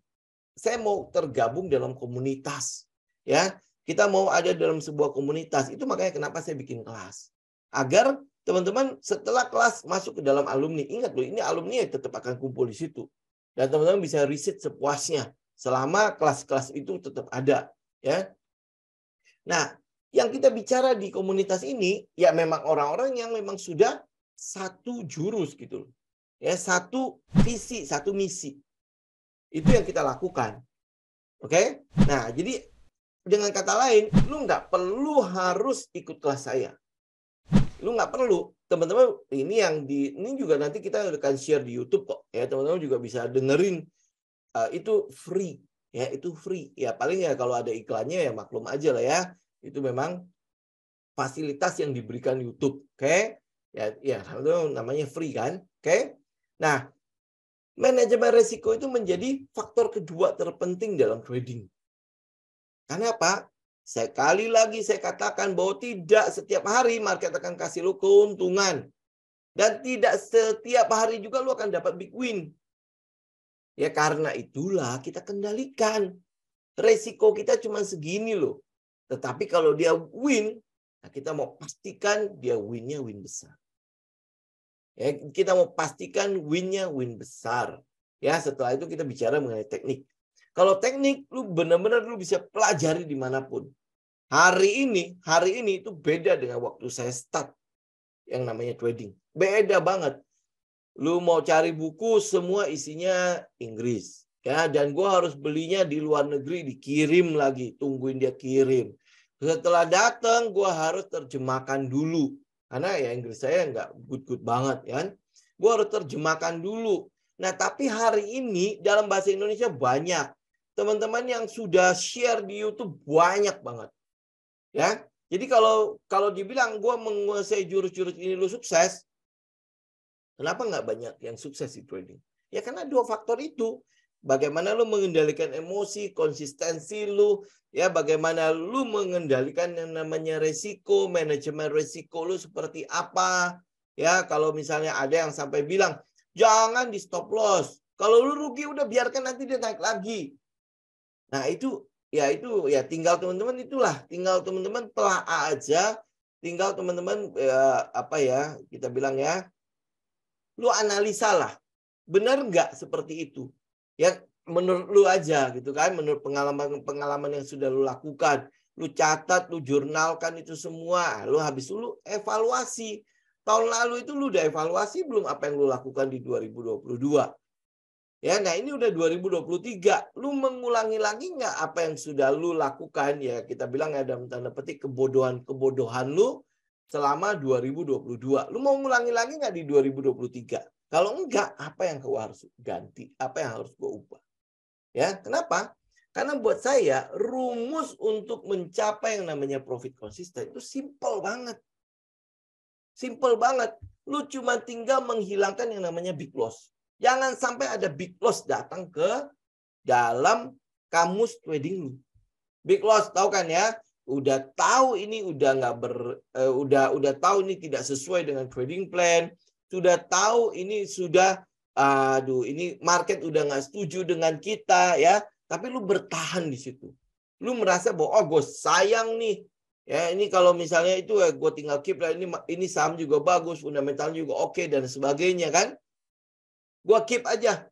saya mau tergabung dalam komunitas. Ya, kita mau ada dalam sebuah komunitas. Itu makanya kenapa saya bikin kelas. Agar teman-teman setelah kelas masuk ke dalam alumni. Ingat loh, ini alumni tetap akan kumpul di situ. Dan teman-teman bisa riset sepuasnya. Selama kelas-kelas itu tetap ada. Ya. Nah, yang kita bicara di komunitas ini, ya memang orang-orang yang memang sudah satu jurus gitu. Ya, satu visi, satu misi. Itu yang kita lakukan. Oke? Nah, jadi dengan kata lain, lu nggak perlu harus ikut kelas saya. Lu nggak perlu. Teman-teman, ini juga nanti kita akan share di YouTube kok. Ya, teman-teman juga bisa dengerin. Itu free. Ya, itu free. Ya, paling ya kalau ada iklannya ya maklum aja lah ya. Itu memang fasilitas yang diberikan YouTube. Oke? Ya, itu namanya free kan? Oke? Nah, manajemen resiko itu menjadi faktor kedua terpenting dalam trading. Karena apa? Sekali lagi saya katakan bahwa tidak setiap hari market akan kasih lu keuntungan. Dan tidak setiap hari juga lu akan dapat big win. Ya karena itulah kita kendalikan. Resiko kita cuma segini loh. Tetapi kalau dia win, nah kita mau pastikan dia winnya win besar. Ya, kita mau pastikan winnya win besar. Ya, setelah itu kita bicara mengenai teknik. Kalau teknik, lu benar-benar lu bisa pelajari dimanapun. Hari ini itu beda dengan waktu saya start yang namanya trading. Beda banget. Lu mau cari buku, semua isinya Inggris. Ya, dan gua harus belinya di luar negeri, dikirim lagi. Tungguin dia kirim. Setelah datang, gue harus terjemahkan dulu. Karena ya Inggris saya nggak good-good banget kan. Gue harus terjemahkan dulu. Nah, tapi hari ini dalam bahasa Indonesia banyak. Teman-teman yang sudah share di YouTube banyak banget. Ya. Jadi kalau dibilang gue menguasai jurus-jurus ini lu sukses, kenapa nggak banyak yang sukses di trading? Ya karena dua faktor itu. Bagaimana lu mengendalikan emosi, konsistensi lu, ya bagaimana lu mengendalikan yang namanya resiko, manajemen resiko lu seperti apa. Ya, kalau misalnya ada yang sampai bilang, jangan di stop loss. Kalau lu rugi udah biarkan nanti dia naik lagi. Nah, itu ya tinggal teman-teman tinggal teman-teman telaah aja, tinggal teman-teman kita bilang ya, lu analisa lah. Benar nggak seperti itu? Ya menurut lu aja gitu kan, menurut pengalaman yang sudah lu lakukan, lu catat, lu jurnalkan itu semua, lu habis lu evaluasi. Tahun lalu itu lu udah evaluasi belum apa yang lu lakukan di 2022? Ya, nah ini udah 2023. Lu mengulangi lagi nggak apa yang sudah lu lakukan? Ya kita bilang ya dalam tanda petik kebodohan lu selama 2022. Lu mau ngulangi lagi nggak di 2023? Kalau enggak, apa yang kau harus ganti? Apa yang harus gue ubah? Ya, kenapa? Karena buat saya, rumus untuk mencapai yang namanya profit konsisten itu simple banget. Simple banget. Lu cuma tinggal menghilangkan yang namanya big loss. Jangan sampai ada big loss datang ke dalam kamus trading lu. Big loss, tahu kan ya? Udah tahu ini udah tahu ini tidak sesuai dengan trading plan. Sudah tahu ini ini market udah nggak setuju dengan kita ya, tapi lu bertahan di situ. Lu merasa bahwa gue sayang nih. Ya, ini kalau misalnya itu gue tinggal keep lah, ini saham juga bagus, fundamentalnya juga oke dan sebagainya kan. Gue keep aja.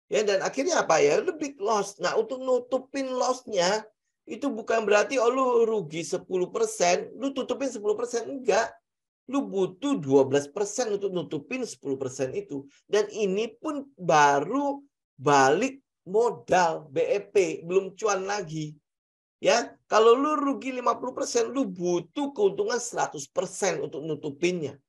Ya, dan akhirnya apa ya? Lu big loss. Nah, untuk nutupin loss-nya itu bukan berarti lu rugi 10%, lu tutupin 10%, enggak. Lu butuh 12% untuk nutupin 10% itu. Dan ini pun baru balik modal BEP, belum cuan lagi. Ya, kalau lu rugi 50%, lu butuh keuntungan 100% untuk nutupinnya.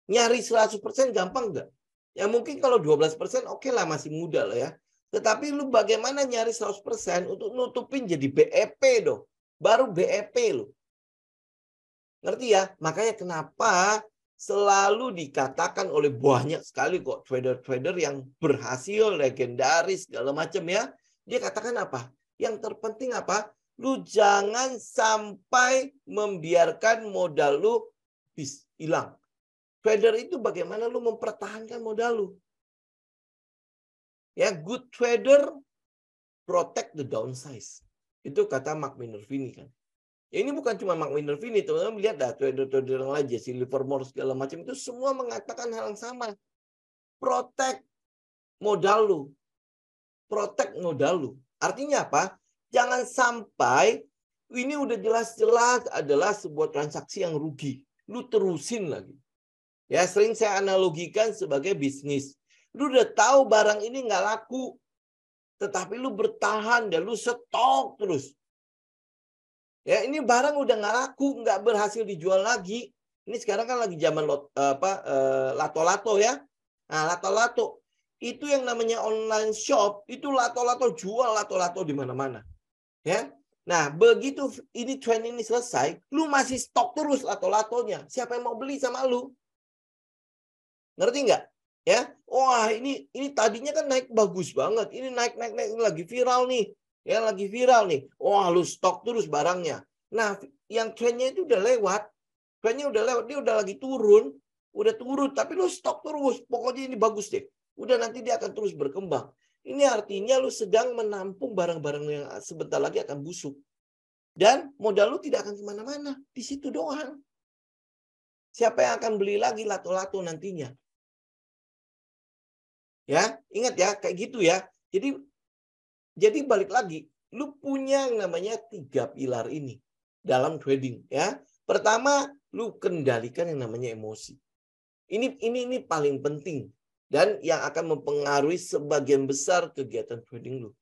Nyari 100% gampang enggak? Ya mungkin kalau 12% oke lah, masih muda lah ya. Tetapi lu bagaimana nyari 100% untuk nutupin jadi BEP dong. Baru BEP lu. Ngerti ya? Makanya kenapa selalu dikatakan oleh banyak sekali kok trader-trader yang berhasil, legendaris, segala macam ya. Dia katakan apa? Yang terpenting apa? Lu jangan sampai membiarkan modal lu hilang. Trader itu bagaimana lu mempertahankan modal lu. Ya, good trader protect the downsize. Itu kata Mark Minervini kan. Ya, ini bukan cuma Mark Minervini, teman-teman lihat dah trader-trader yang lain, Jesse Livermore segala macam itu semua mengatakan hal yang sama. Protect modal lu. Protect modal lu. Artinya apa? Jangan sampai ini udah jelas-jelas adalah sebuah transaksi yang rugi. Lu terusin lagi. Ya, sering saya analogikan sebagai bisnis. Lu udah tahu barang ini nggak laku, tetapi lu bertahan dan lu stok terus. Ya, ini barang udah nggak laku, nggak berhasil dijual lagi. Ini sekarang kan lagi zaman lato-lato ya. Nah, lato-lato itu yang namanya online shop, itu lato-lato jual lato-lato di mana-mana. Ya. Nah, begitu ini tren ini selesai, lu masih stok terus lato-latonya. Siapa yang mau beli sama lu? Ngerti nggak? Ya, wah ini tadinya kan naik bagus banget. Ini naik lagi viral nih. Ya lagi viral nih. Wah, lu stok terus barangnya. Nah, yang trennya itu udah lewat. Trennya udah lewat, dia udah lagi turun. Udah turun, tapi lu stok terus. Pokoknya ini bagus deh. Udah nanti dia akan terus berkembang. Ini artinya lu sedang menampung barang-barang yang sebentar lagi akan busuk. Dan modal lu tidak akan kemana-mana. Di situ doang. Siapa yang akan beli lagi lato-lato nantinya? Ya, ingat ya, kayak gitu ya. Jadi balik lagi, lu punya yang namanya 3 pilar ini dalam trading ya. Pertama, lu kendalikan yang namanya emosi. Ini paling penting dan yang akan mempengaruhi sebagian besar kegiatan trading lu.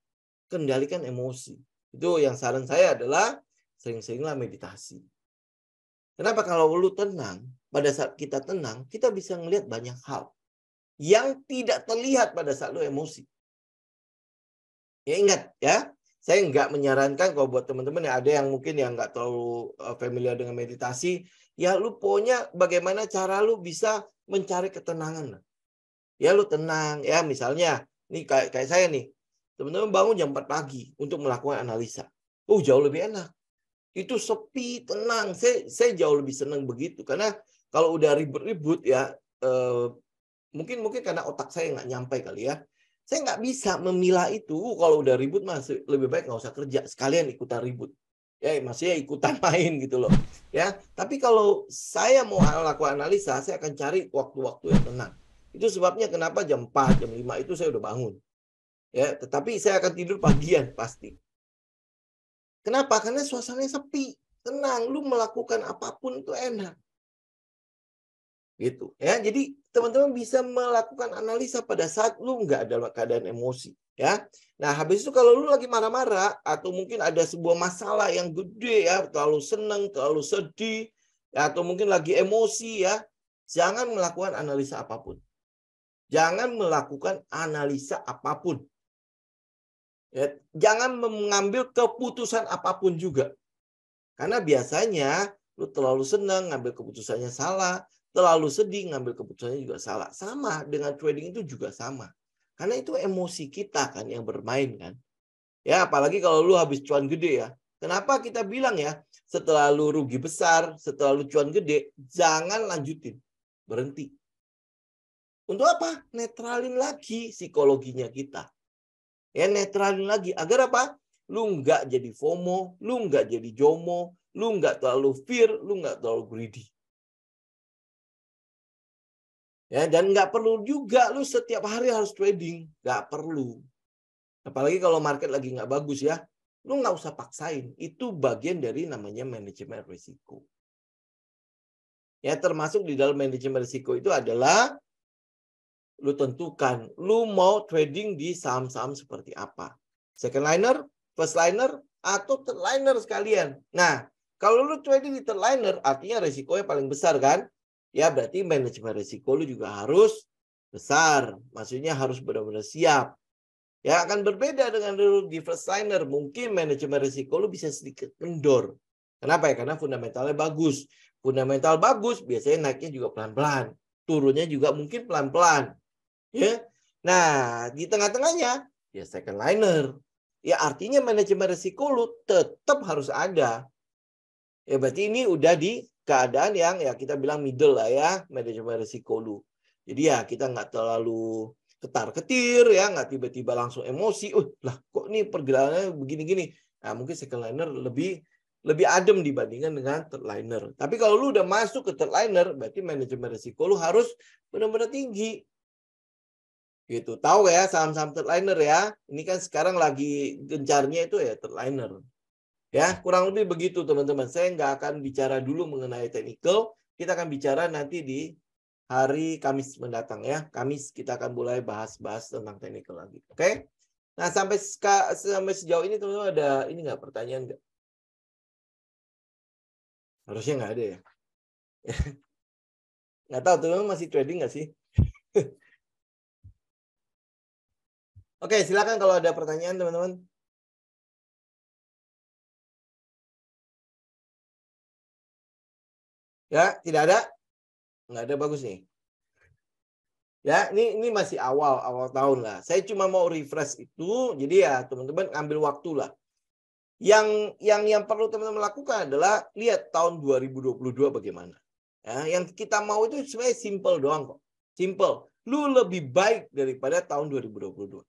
Kendalikan emosi. Itu yang saran saya adalah sering-seringlah meditasi. Kenapa? Kalau lu tenang, pada saat kita tenang, kita bisa ngelihat banyak hal yang tidak terlihat pada saat lu emosi. Ya ingat ya, saya nggak menyarankan kalau buat teman-teman yang ada yang mungkin yang nggak terlalu familiar dengan meditasi, ya lu pokoknya bagaimana cara lu bisa mencari ketenangan. Ya lu tenang, ya misalnya, nih kayak saya nih, teman-teman bangun jam 4 pagi untuk melakukan analisa. Jauh lebih enak. Itu sepi, tenang. Saya jauh lebih senang begitu. Karena kalau udah ribut-ribut ya, mungkin karena otak saya nggak nyampe kali ya. Saya nggak bisa memilah itu. Kalau udah ribut masih lebih baik nggak usah kerja. Sekalian ikutan ribut. Ya maksudnya ikutan main gitu loh. Ya, tapi kalau saya mau lakukan analisa, saya akan cari waktu-waktu yang tenang. Itu sebabnya kenapa jam 4, jam 5 itu saya udah bangun. Ya, tetapi saya akan tidur pagian pasti. Kenapa? Karena suasananya sepi, tenang, lu melakukan apapun itu enak. Gitu ya. Jadi teman-teman bisa melakukan analisa pada saat lu nggak dalam keadaan emosi, ya. Nah, habis itu kalau lu lagi marah-marah atau mungkin ada sebuah masalah yang gede ya, terlalu senang, terlalu sedih, ya, atau mungkin lagi emosi ya, jangan melakukan analisa apapun. Jangan melakukan analisa apapun. Ya, jangan mengambil keputusan apapun juga. Karena biasanya lu terlalu senang ngambil keputusannya salah, terlalu sedih ngambil keputusannya juga salah. Sama dengan trading itu juga sama. Karena itu emosi kita kan yang bermain kan. Ya, apalagi kalau lu habis cuan gede ya. Kenapa kita bilang ya, setelah lu rugi besar, setelah lu cuan gede, jangan lanjutin. Berhenti. Untuk apa? Netralin lagi psikologinya kita. Ya, netralin lagi. Agar apa? Lu nggak jadi FOMO, lu nggak jadi JOMO, lu nggak terlalu fear, lu nggak terlalu greedy. Ya, dan nggak perlu juga lu setiap hari harus trading. Nggak perlu. Apalagi kalau market lagi nggak bagus ya. Lu nggak usah paksain. Itu bagian dari namanya manajemen risiko. Ya, termasuk di dalam manajemen risiko itu adalah lu tentukan lu mau trading di saham-saham seperti apa. Second liner, first liner, atau third liner sekalian. Nah, kalau lu trading di third liner, artinya resikonya paling besar kan? Ya, berarti manajemen risiko lu juga harus besar. Maksudnya harus benar-benar siap. Ya, akan berbeda dengan lu di first liner. Mungkin manajemen risiko lu bisa sedikit kendor. Kenapa ya? Karena fundamentalnya bagus. Fundamental bagus, biasanya naiknya juga pelan-pelan. Turunnya juga mungkin pelan-pelan. Ya. Nah, di tengah-tengahnya ya second liner. Ya artinya manajemen risiko lu tetap harus ada. Ya berarti ini udah di keadaan yang ya kita bilang middle lah ya, manajemen risiko lu. Jadi ya kita nggak terlalu ketar-ketir ya, nggak tiba-tiba langsung emosi. Lah kok ini pergerakannya begini-gini. Nah, mungkin second liner lebih adem dibandingkan dengan third liner. Tapi kalau lu udah masuk ke third liner, berarti manajemen risiko lu harus benar-benar tinggi. Gitu. Tahu ya saham-saham third liner ya. Ini kan sekarang lagi gencarnya itu ya third liner. Ya, kurang lebih begitu teman-teman. Saya nggak akan bicara dulu mengenai technical. Kita akan bicara nanti di hari Kamis mendatang ya. Kamis kita akan mulai bahas-bahas tentang technical lagi. Oke? Nah, sampai sejauh ini teman-teman ada ini nggak pertanyaan nggak? Harusnya nggak ada ya. Nggak tahu teman-teman masih trading nggak sih? Oke, silakan kalau ada pertanyaan teman-teman. Ya, tidak ada? Nggak ada, bagus nih. Ya, ini masih awal tahun lah. Saya cuma mau refresh itu, jadi ya teman-teman ambil waktu lah. Yang perlu teman-teman lakukan adalah lihat tahun 2022 bagaimana. Ya, yang kita mau itu sebenarnya simple doang kok. Simple. Lu lebih baik daripada tahun 2022.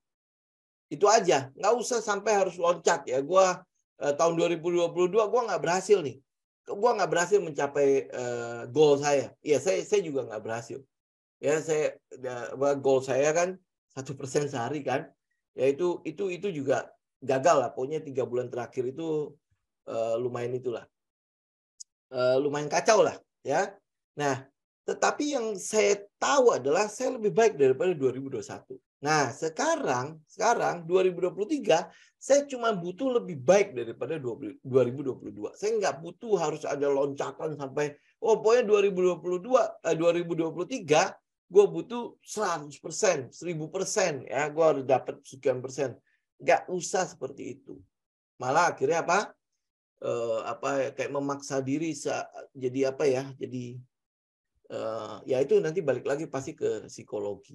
Itu aja. Nggak usah sampai harus loncat ya. Gua tahun 2022 gua nggak berhasil nih. Gua nggak berhasil mencapai goal saya. Iya, saya juga nggak berhasil. Ya, goal saya kan 1% sehari kan. Ya itu juga gagal lah. Pokoknya 3 bulan terakhir itu lumayan itulah. Lumayan kacau lah ya. Nah, tetapi yang saya tahu adalah saya lebih baik daripada 2021. Nah, sekarang 2023 saya cuma butuh lebih baik daripada 2022. Saya nggak butuh harus ada loncatan sampai pokoknya 2023 gue butuh 100%, 1000% ya, gue harus dapat sekian persen. Nggak usah seperti itu. Malah akhirnya apa? Kayak memaksa diri jadi apa ya? Jadi ya itu nanti balik lagi pasti ke psikologi.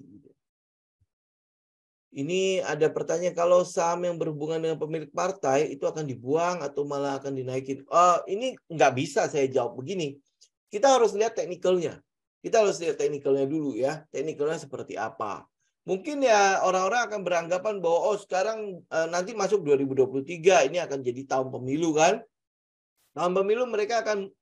Ini ada pertanyaan, kalau saham yang berhubungan dengan pemilik partai itu akan dibuang atau malah akan dinaikin? Ini nggak bisa saya jawab begini. Kita harus lihat teknikalnya. Kita harus lihat teknikalnya dulu ya. Teknikalnya seperti apa. Mungkin ya orang-orang akan beranggapan bahwa sekarang nanti masuk 2023 ini akan jadi tahun pemilu kan. Tahun pemilu mereka akan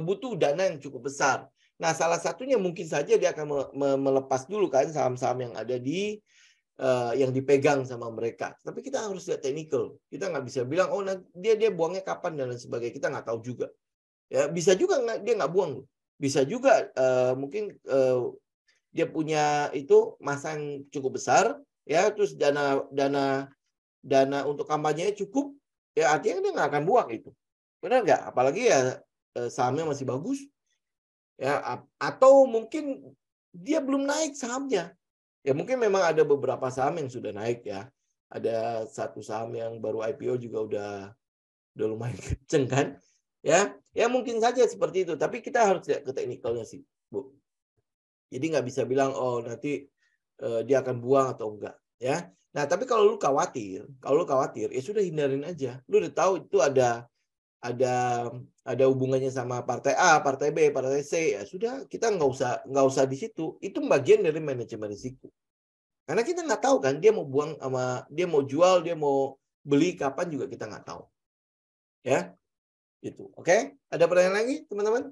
butuh dana yang cukup besar. Nah, salah satunya mungkin saja dia akan melepas dulu kan saham-saham yang ada di yang dipegang sama mereka. Tapi kita harus lihat teknikal. Kita nggak bisa bilang, dia buangnya kapan dan lain sebagainya. Kita nggak tahu juga. Ya, bisa juga dia nggak buang. Bisa juga mungkin dia punya itu masa yang cukup besar, ya, terus dana untuk kampanye cukup, ya artinya dia nggak akan buang itu. Benar nggak? Apalagi ya sahamnya masih bagus. Ya, atau mungkin dia belum naik sahamnya. Ya mungkin memang ada beberapa saham yang sudah naik ya. Ada satu saham yang baru IPO juga udah lumayan kenceng kan. Ya mungkin saja seperti itu. Tapi kita harus lihat ke teknikalnya sih, Bu. Jadi nggak bisa bilang nanti dia akan buang atau enggak. Ya. Nah tapi kalau lu khawatir ya sudah hindarin aja. Lu udah tahu itu ada hubungannya sama partai A, partai B, partai C, ya sudah kita nggak usah di situ. Itu bagian dari manajemen risiko. Karena kita nggak tahu kan dia mau buang dia mau jual, dia mau beli kapan juga kita nggak tahu. Ya, itu. Oke? Ada pertanyaan lagi, teman-teman?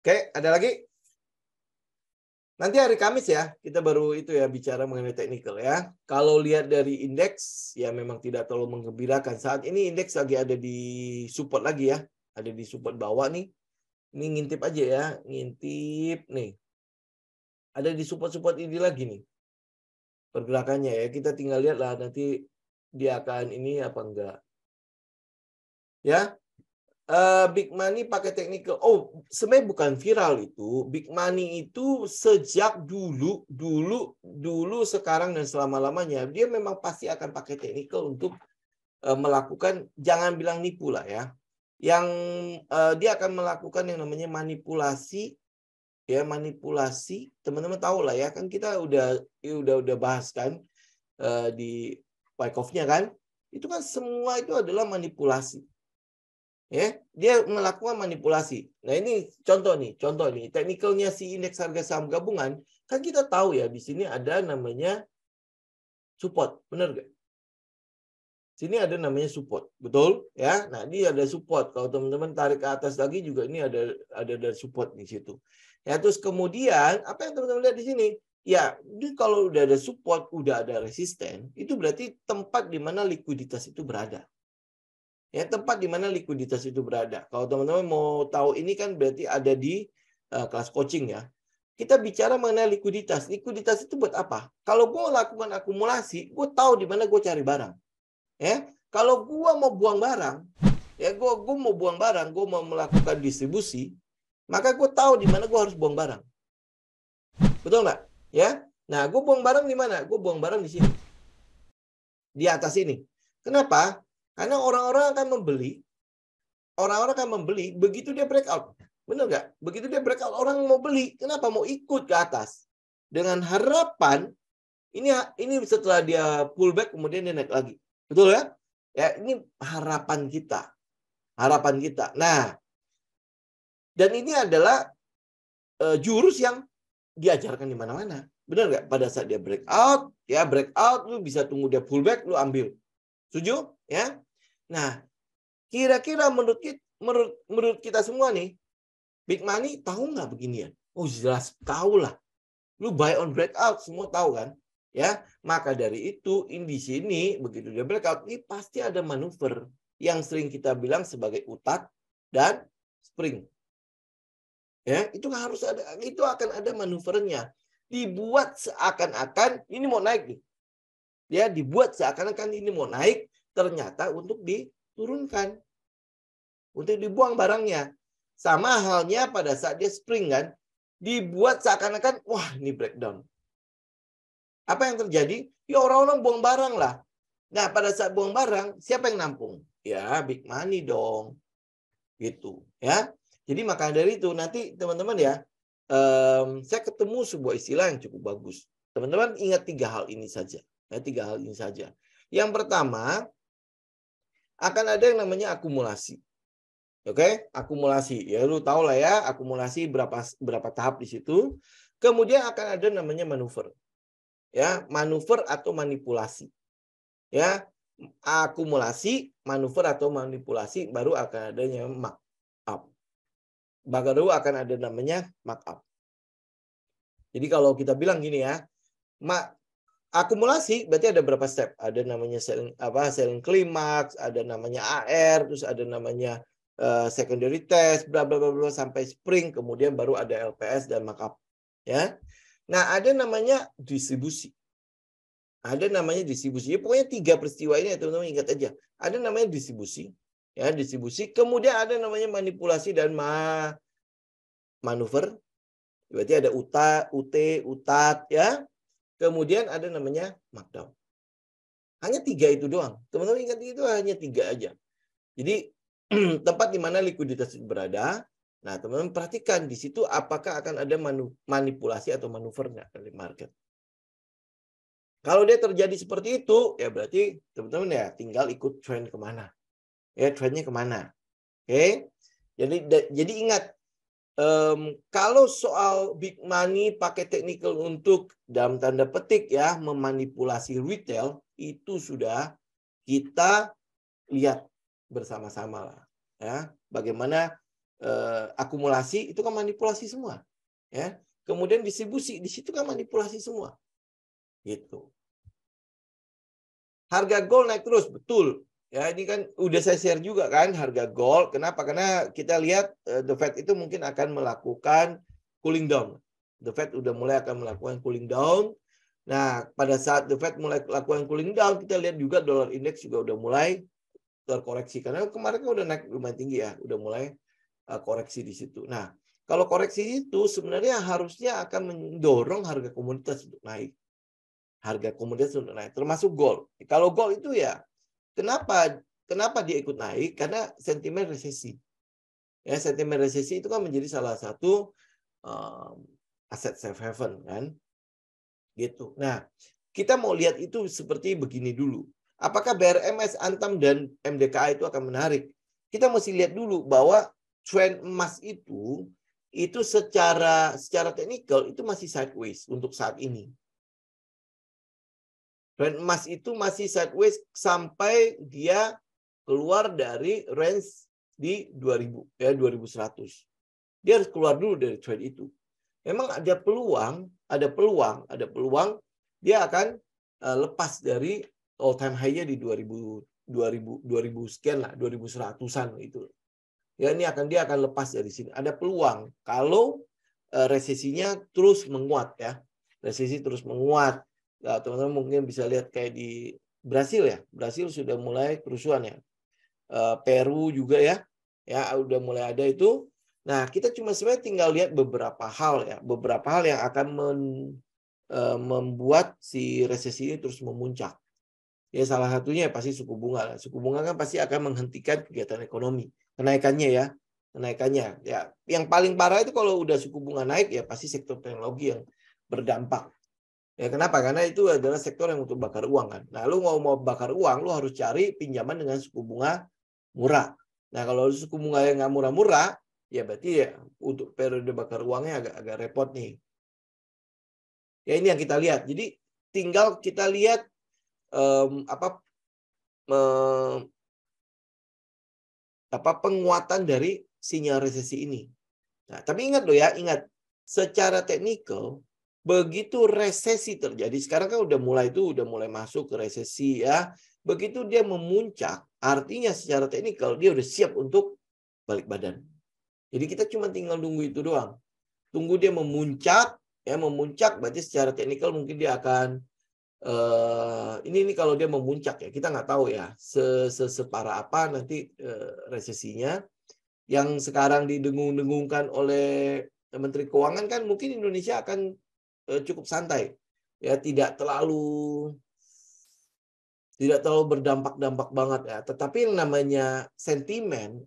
Oke, ada lagi? Nanti hari Kamis ya, kita baru itu ya bicara mengenai teknikal ya. Kalau lihat dari indeks, ya memang tidak terlalu menggembirakan. Saat ini indeks lagi ada di support lagi ya. Ada di support bawah nih. Ini ngintip aja ya, ngintip nih. Ada di support-support ini lagi nih. Pergerakannya ya, kita tinggal lihat lah nanti dia akan ini apa enggak. Ya, Big Money pakai technical. Sebenarnya bukan viral itu. Big Money itu sejak dulu sekarang dan selama-lamanya dia memang pasti akan pakai technical untuk melakukan, jangan bilang nipu lah ya. Yang dia akan melakukan yang namanya manipulasi. Ya, manipulasi. Teman-teman tahu lah ya, kan kita udah bahas kan di Wyckoff-nya kan. Itu kan semua itu adalah manipulasi. Ya, dia melakukan manipulasi. Nah, ini contoh nih, teknikalnya si indeks harga saham gabungan, kan kita tahu ya di sini ada namanya support, benar nggak? Sini ada namanya support, betul ya? Nah, ini ada support. Kalau teman-teman tarik ke atas lagi juga ini ada support di situ. Ya, terus kemudian apa yang teman-teman lihat di sini? Ya, ini kalau udah ada support, udah ada resisten, itu berarti tempat di mana likuiditas itu berada. Ya, tempat di mana likuiditas itu berada. Kalau teman-teman mau tahu ini kan berarti ada di kelas coaching ya. Kita bicara mengenai likuiditas. Likuiditas itu buat apa? Kalau gue lakukan akumulasi, gue tahu di mana gue cari barang. Ya, kalau gue mau buang barang, ya gue mau buang barang, gue mau melakukan distribusi, maka gue tahu di mana gue harus buang barang. Betul nggak? Ya. Nah, gue buang barang di mana? Gue buang barang di sini. Di atas ini. Kenapa? Karena orang-orang akan membeli begitu dia breakout. Benar nggak? Begitu dia breakout, orang mau beli. Kenapa? Mau ikut ke atas. Dengan harapan, ini setelah dia pullback, kemudian dia naik lagi. Betul ya? Ya, ini harapan kita. Nah, dan ini adalah jurus yang diajarkan di mana-mana. Benar nggak? Pada saat dia breakout, lu bisa tunggu dia pullback, lu ambil. Setuju? Ya. Nah, kira-kira menurut kita semua nih, Big Money tahu nggak beginian? Jelas tahu lah. Lu buy on breakout, semua tahu kan? Ya, maka dari itu di sini begitu dia breakout, ini pasti ada manuver. yang sering kita bilang sebagai utat dan spring. Ya, itu harus ada, itu akan ada manuvernya. Dibuat seakan-akan ini mau naik nih. Ya, dibuat seakan-akan ini mau naik, ternyata untuk diturunkan. Untuk dibuang barangnya. Sama halnya pada saat dia spring kan, dibuat seakan-akan wah ini breakdown. Apa yang terjadi? Ya orang-orang buang barang lah. Nah, pada saat buang barang, siapa yang nampung? Ya, big money dong. Gitu, ya. Jadi maka dari itu nanti teman-teman ya, saya ketemu sebuah istilah yang cukup bagus. Teman-teman ingat 3 hal ini saja. Ya, 3 hal ini saja. Yang pertama, akan ada yang namanya akumulasi. Oke, akumulasi. Ya lu tahu lah ya, akumulasi berapa tahap di situ. Kemudian akan ada namanya manuver. Ya, manuver atau manipulasi. Ya, akumulasi, manuver atau manipulasi, baru akan adanya markup. Baru akan ada namanya markup. Jadi kalau kita bilang gini ya, akumulasi berarti ada berapa step? Ada namanya selling climax, ada namanya AR, terus ada namanya secondary test, bla bla bla sampai spring, kemudian baru ada LPS dan markup. Ya. Nah, ada namanya distribusi. Ada namanya distribusi. Ya, pokoknya 3 peristiwa ini teman-teman ingat aja. Ada namanya distribusi, ya, distribusi. Kemudian ada namanya manipulasi dan manuver. Berarti ada utat, ya. Kemudian ada namanya markdown. Hanya 3 itu doang. Teman-teman ingat itu hanya 3 aja. Jadi tempat di mana likuiditas itu berada. Nah, teman-teman perhatikan di situ apakah akan ada manipulasi atau manuver dari market. Kalau dia terjadi seperti itu, ya berarti teman-teman ya tinggal ikut trend kemana. Ya, trendnya kemana. Oke. Jadi ingat, kalau soal big money pakai technical untuk dalam tanda petik ya memanipulasi retail, itu sudah kita lihat bersama-sama lah. Ya, bagaimana akumulasi itu kan manipulasi semua. Ya. Kemudian distribusi, di situ kan manipulasi semua. Gitu. Harga gold naik terus, betul. Ya, ini kan udah saya share juga kan harga gold. Kenapa? Karena kita lihat The Fed itu mungkin akan melakukan cooling down. The Fed udah mulai akan melakukan cooling down. Nah, pada saat The Fed mulai melakukan cooling down, kita lihat juga dolar indeks juga udah mulai terkoreksi. Karena kemarin kan udah naik lumayan tinggi ya, udah mulai koreksi di situ. Nah, kalau koreksi itu sebenarnya harusnya akan mendorong harga komoditas untuk naik. Harga komoditas untuk naik, termasuk gold. Kalau gold itu ya, kenapa dia ikut naik? Karena sentimen resesi. Ya, sentimen resesi itu kan menjadi salah satu aset safe haven kan. Gitu. Nah, kita mau lihat itu seperti begini dulu. Apakah BRMS, Antam dan MDKA itu akan menarik? Kita mesti lihat dulu bahwa tren emas itu secara teknikal itu masih sideways untuk saat ini. Tren emas itu masih sideways sampai dia keluar dari range di 2000 ya 2100. Dia harus keluar dulu dari trend itu. Memang ada peluang dia akan lepas dari all time high-nya di 2000 sekian lah, 2100-an itu. Ya, dia akan lepas dari sini. Ada peluang kalau resesinya terus menguat ya. Resesi terus menguat. Nah, teman-teman mungkin bisa lihat kayak di Brasil ya. Brasil sudah mulai kerusuhan ya. Peru juga ya. Ya, udah mulai ada itu. Nah, kita cuma sebenarnya tinggal lihat beberapa hal ya. Beberapa hal yang akan membuat si resesi ini terus memuncak. Ya, salah satunya pasti suku bunga. Suku bunga kan pasti akan menghentikan kegiatan ekonomi. Kenaikannya ya. Kenaikannya. Ya, yang paling parah itu kalau udah suku bunga naik ya pasti sektor teknologi yang berdampak. Ya, kenapa? Karena itu adalah sektor yang untuk bakar uang kan. Nah, lu mau bakar uang, lu harus cari pinjaman dengan suku bunga murah. Nah, kalau suku bunga yang nggak murah-murah, ya berarti ya untuk periode bakar uangnya agak repot nih. Ya, ini yang kita lihat. Jadi tinggal kita lihat penguatan dari sinyal resesi ini. Nah, tapi ingat loh ya, secara teknikal begitu resesi terjadi, sekarang kan udah mulai masuk ke resesi ya. Begitu dia memuncak, artinya secara teknikal dia udah siap untuk balik badan. Jadi kita cuma tinggal nunggu itu doang. Tunggu dia memuncak, ya memuncak berarti secara teknikal mungkin dia akan ini kalau dia memuncak ya, kita nggak tahu ya separah apa nanti resesinya. Yang sekarang didengung-dengungkan oleh Menteri Keuangan kan mungkin Indonesia akan cukup santai, ya tidak terlalu berdampak-dampak banget ya. Tetapi yang namanya sentimen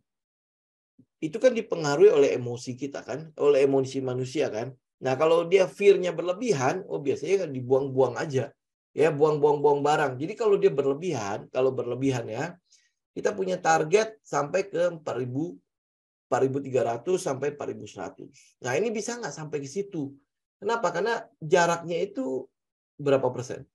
itu kan dipengaruhi oleh emosi kita kan, oleh emosi manusia kan. Nah kalau dia fear-nya berlebihan, biasanya kan dibuang-buang aja. Ya buang-buang barang. Jadi kalau dia berlebihan, ya, kita punya target sampai ke 4.300 sampai 4.100. Nah ini bisa nggak sampai ke situ? Kenapa? Karena jaraknya itu berapa persen?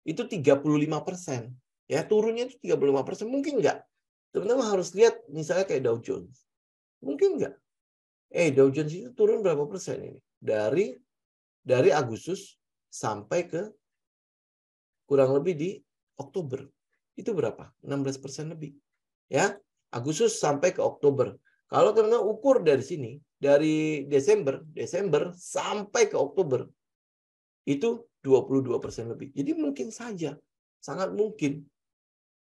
Itu 35%. Ya turunnya itu 35%. Mungkin nggak? Teman-teman harus lihat misalnya kayak Dow Jones. Mungkin nggak? Dow Jones itu turun berapa persen ini? Dari Agustus sampai ke kurang lebih di Oktober. Itu berapa? 16% lebih. Ya, Agustus sampai ke Oktober. Kalau teman-teman ukur dari sini, dari Desember sampai ke Oktober, itu 22% lebih. Jadi mungkin saja, sangat mungkin.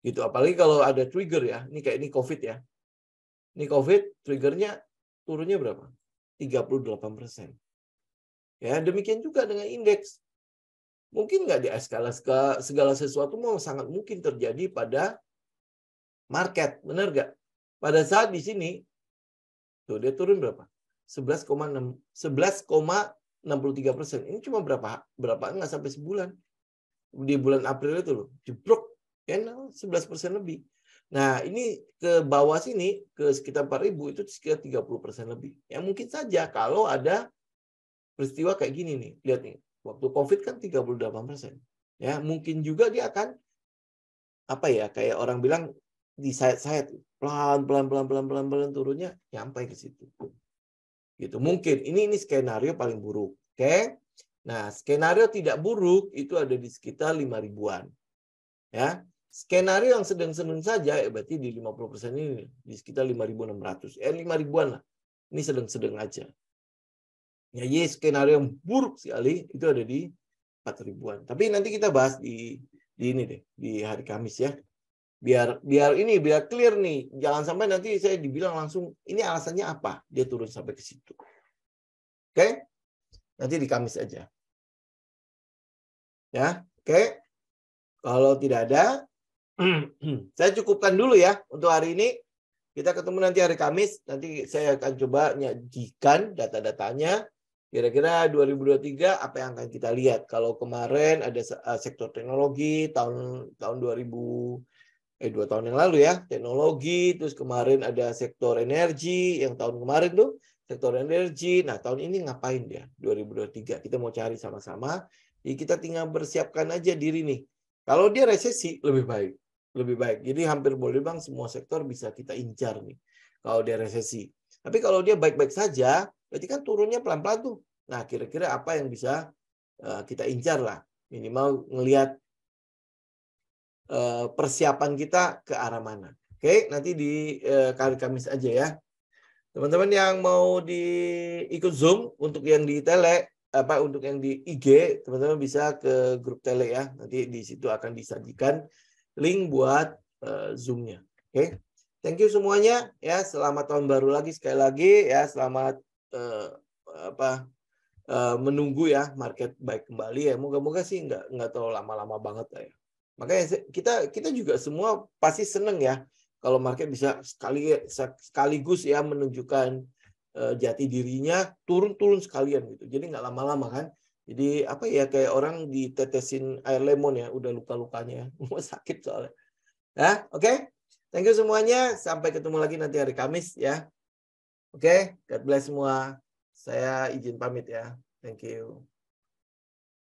Gitu. Apalagi kalau ada trigger ya. Ini COVID ya. Ini COVID, triggernya turunnya berapa? 38%. Ya, demikian juga dengan indeks. Mungkin nggak di segala sesuatu mau sangat mungkin terjadi pada market, benar nggak? Pada saat di sini, tuh dia turun berapa? 11,63%. Ini cuma berapa? Nggak sampai sebulan. Di bulan April itu loh, jebrok, ya 11% lebih. Nah ini ke bawah sini, ke sekitar 4.000 itu sekitar 30% lebih. Ya mungkin saja kalau ada peristiwa kayak gini nih, lihat nih. Waktu COVID kan 38%. Ya, mungkin juga dia akan kayak orang bilang disayat-sayat pelan turunnya nyampe ke situ. Gitu. Mungkin ini skenario paling buruk. Oke. Nah, skenario tidak buruk itu ada di sekitar 5.000-an. Ya. Skenario yang sedang-sedang saja berarti di 50% ini di sekitar 5.600. 5.000-an lah. Ini sedang-sedang aja. Ya, skenario yang buruk sekali itu ada di 4.000-an. Tapi nanti kita bahas di ini deh, di hari Kamis ya. Biar clear nih. Jangan sampai nanti saya dibilang langsung ini alasannya apa? Dia turun sampai ke situ. Oke? Nanti di Kamis aja. Ya, oke. Kalau tidak ada saya cukupkan dulu ya untuk hari ini. Kita ketemu nanti hari Kamis. Nanti saya akan coba nyajikan data-datanya. Kira-kira 2023 apa yang akan kita lihat? Kalau kemarin ada sektor teknologi tahun 2 tahun yang lalu ya, teknologi, terus kemarin ada sektor energi yang tahun kemarin tuh sektor energi. Nah, tahun ini ngapain dia? 2023 kita mau cari sama-sama. Jadi kita tinggal bersiapkan aja diri nih. Kalau dia resesi lebih baik. Jadi hampir boleh bang semua sektor bisa kita incar nih. Kalau dia resesi. Tapi kalau dia baik-baik saja, berarti kan turunnya pelan-pelan tuh. Nah, kira-kira apa yang bisa kita incar lah. Minimal ngelihat persiapan kita ke arah mana. Oke, nanti di hari Kamis aja ya. Teman-teman yang mau ikut Zoom untuk yang di untuk yang di IG, teman-teman bisa ke grup Tele ya. Nanti di situ akan disajikan link buat Zoom-nya. Oke. Thank you semuanya ya. Selamat tahun baru lagi sekali lagi ya. Selamat menunggu ya market baik kembali ya. Moga-moga sih nggak terlalu lama-lama banget lah ya. Makanya kita juga semua pasti seneng ya kalau market bisa sekaligus ya menunjukkan jati dirinya turun sekalian gitu. Jadi nggak lama-lama kan. Jadi kayak orang ditetesin air lemon ya, udah luka-lukanya sakit soalnya. Ya, oke. Thank you semuanya. Sampai ketemu lagi nanti hari Kamis ya. Oke, God bless semua. Saya izin pamit ya. Thank you.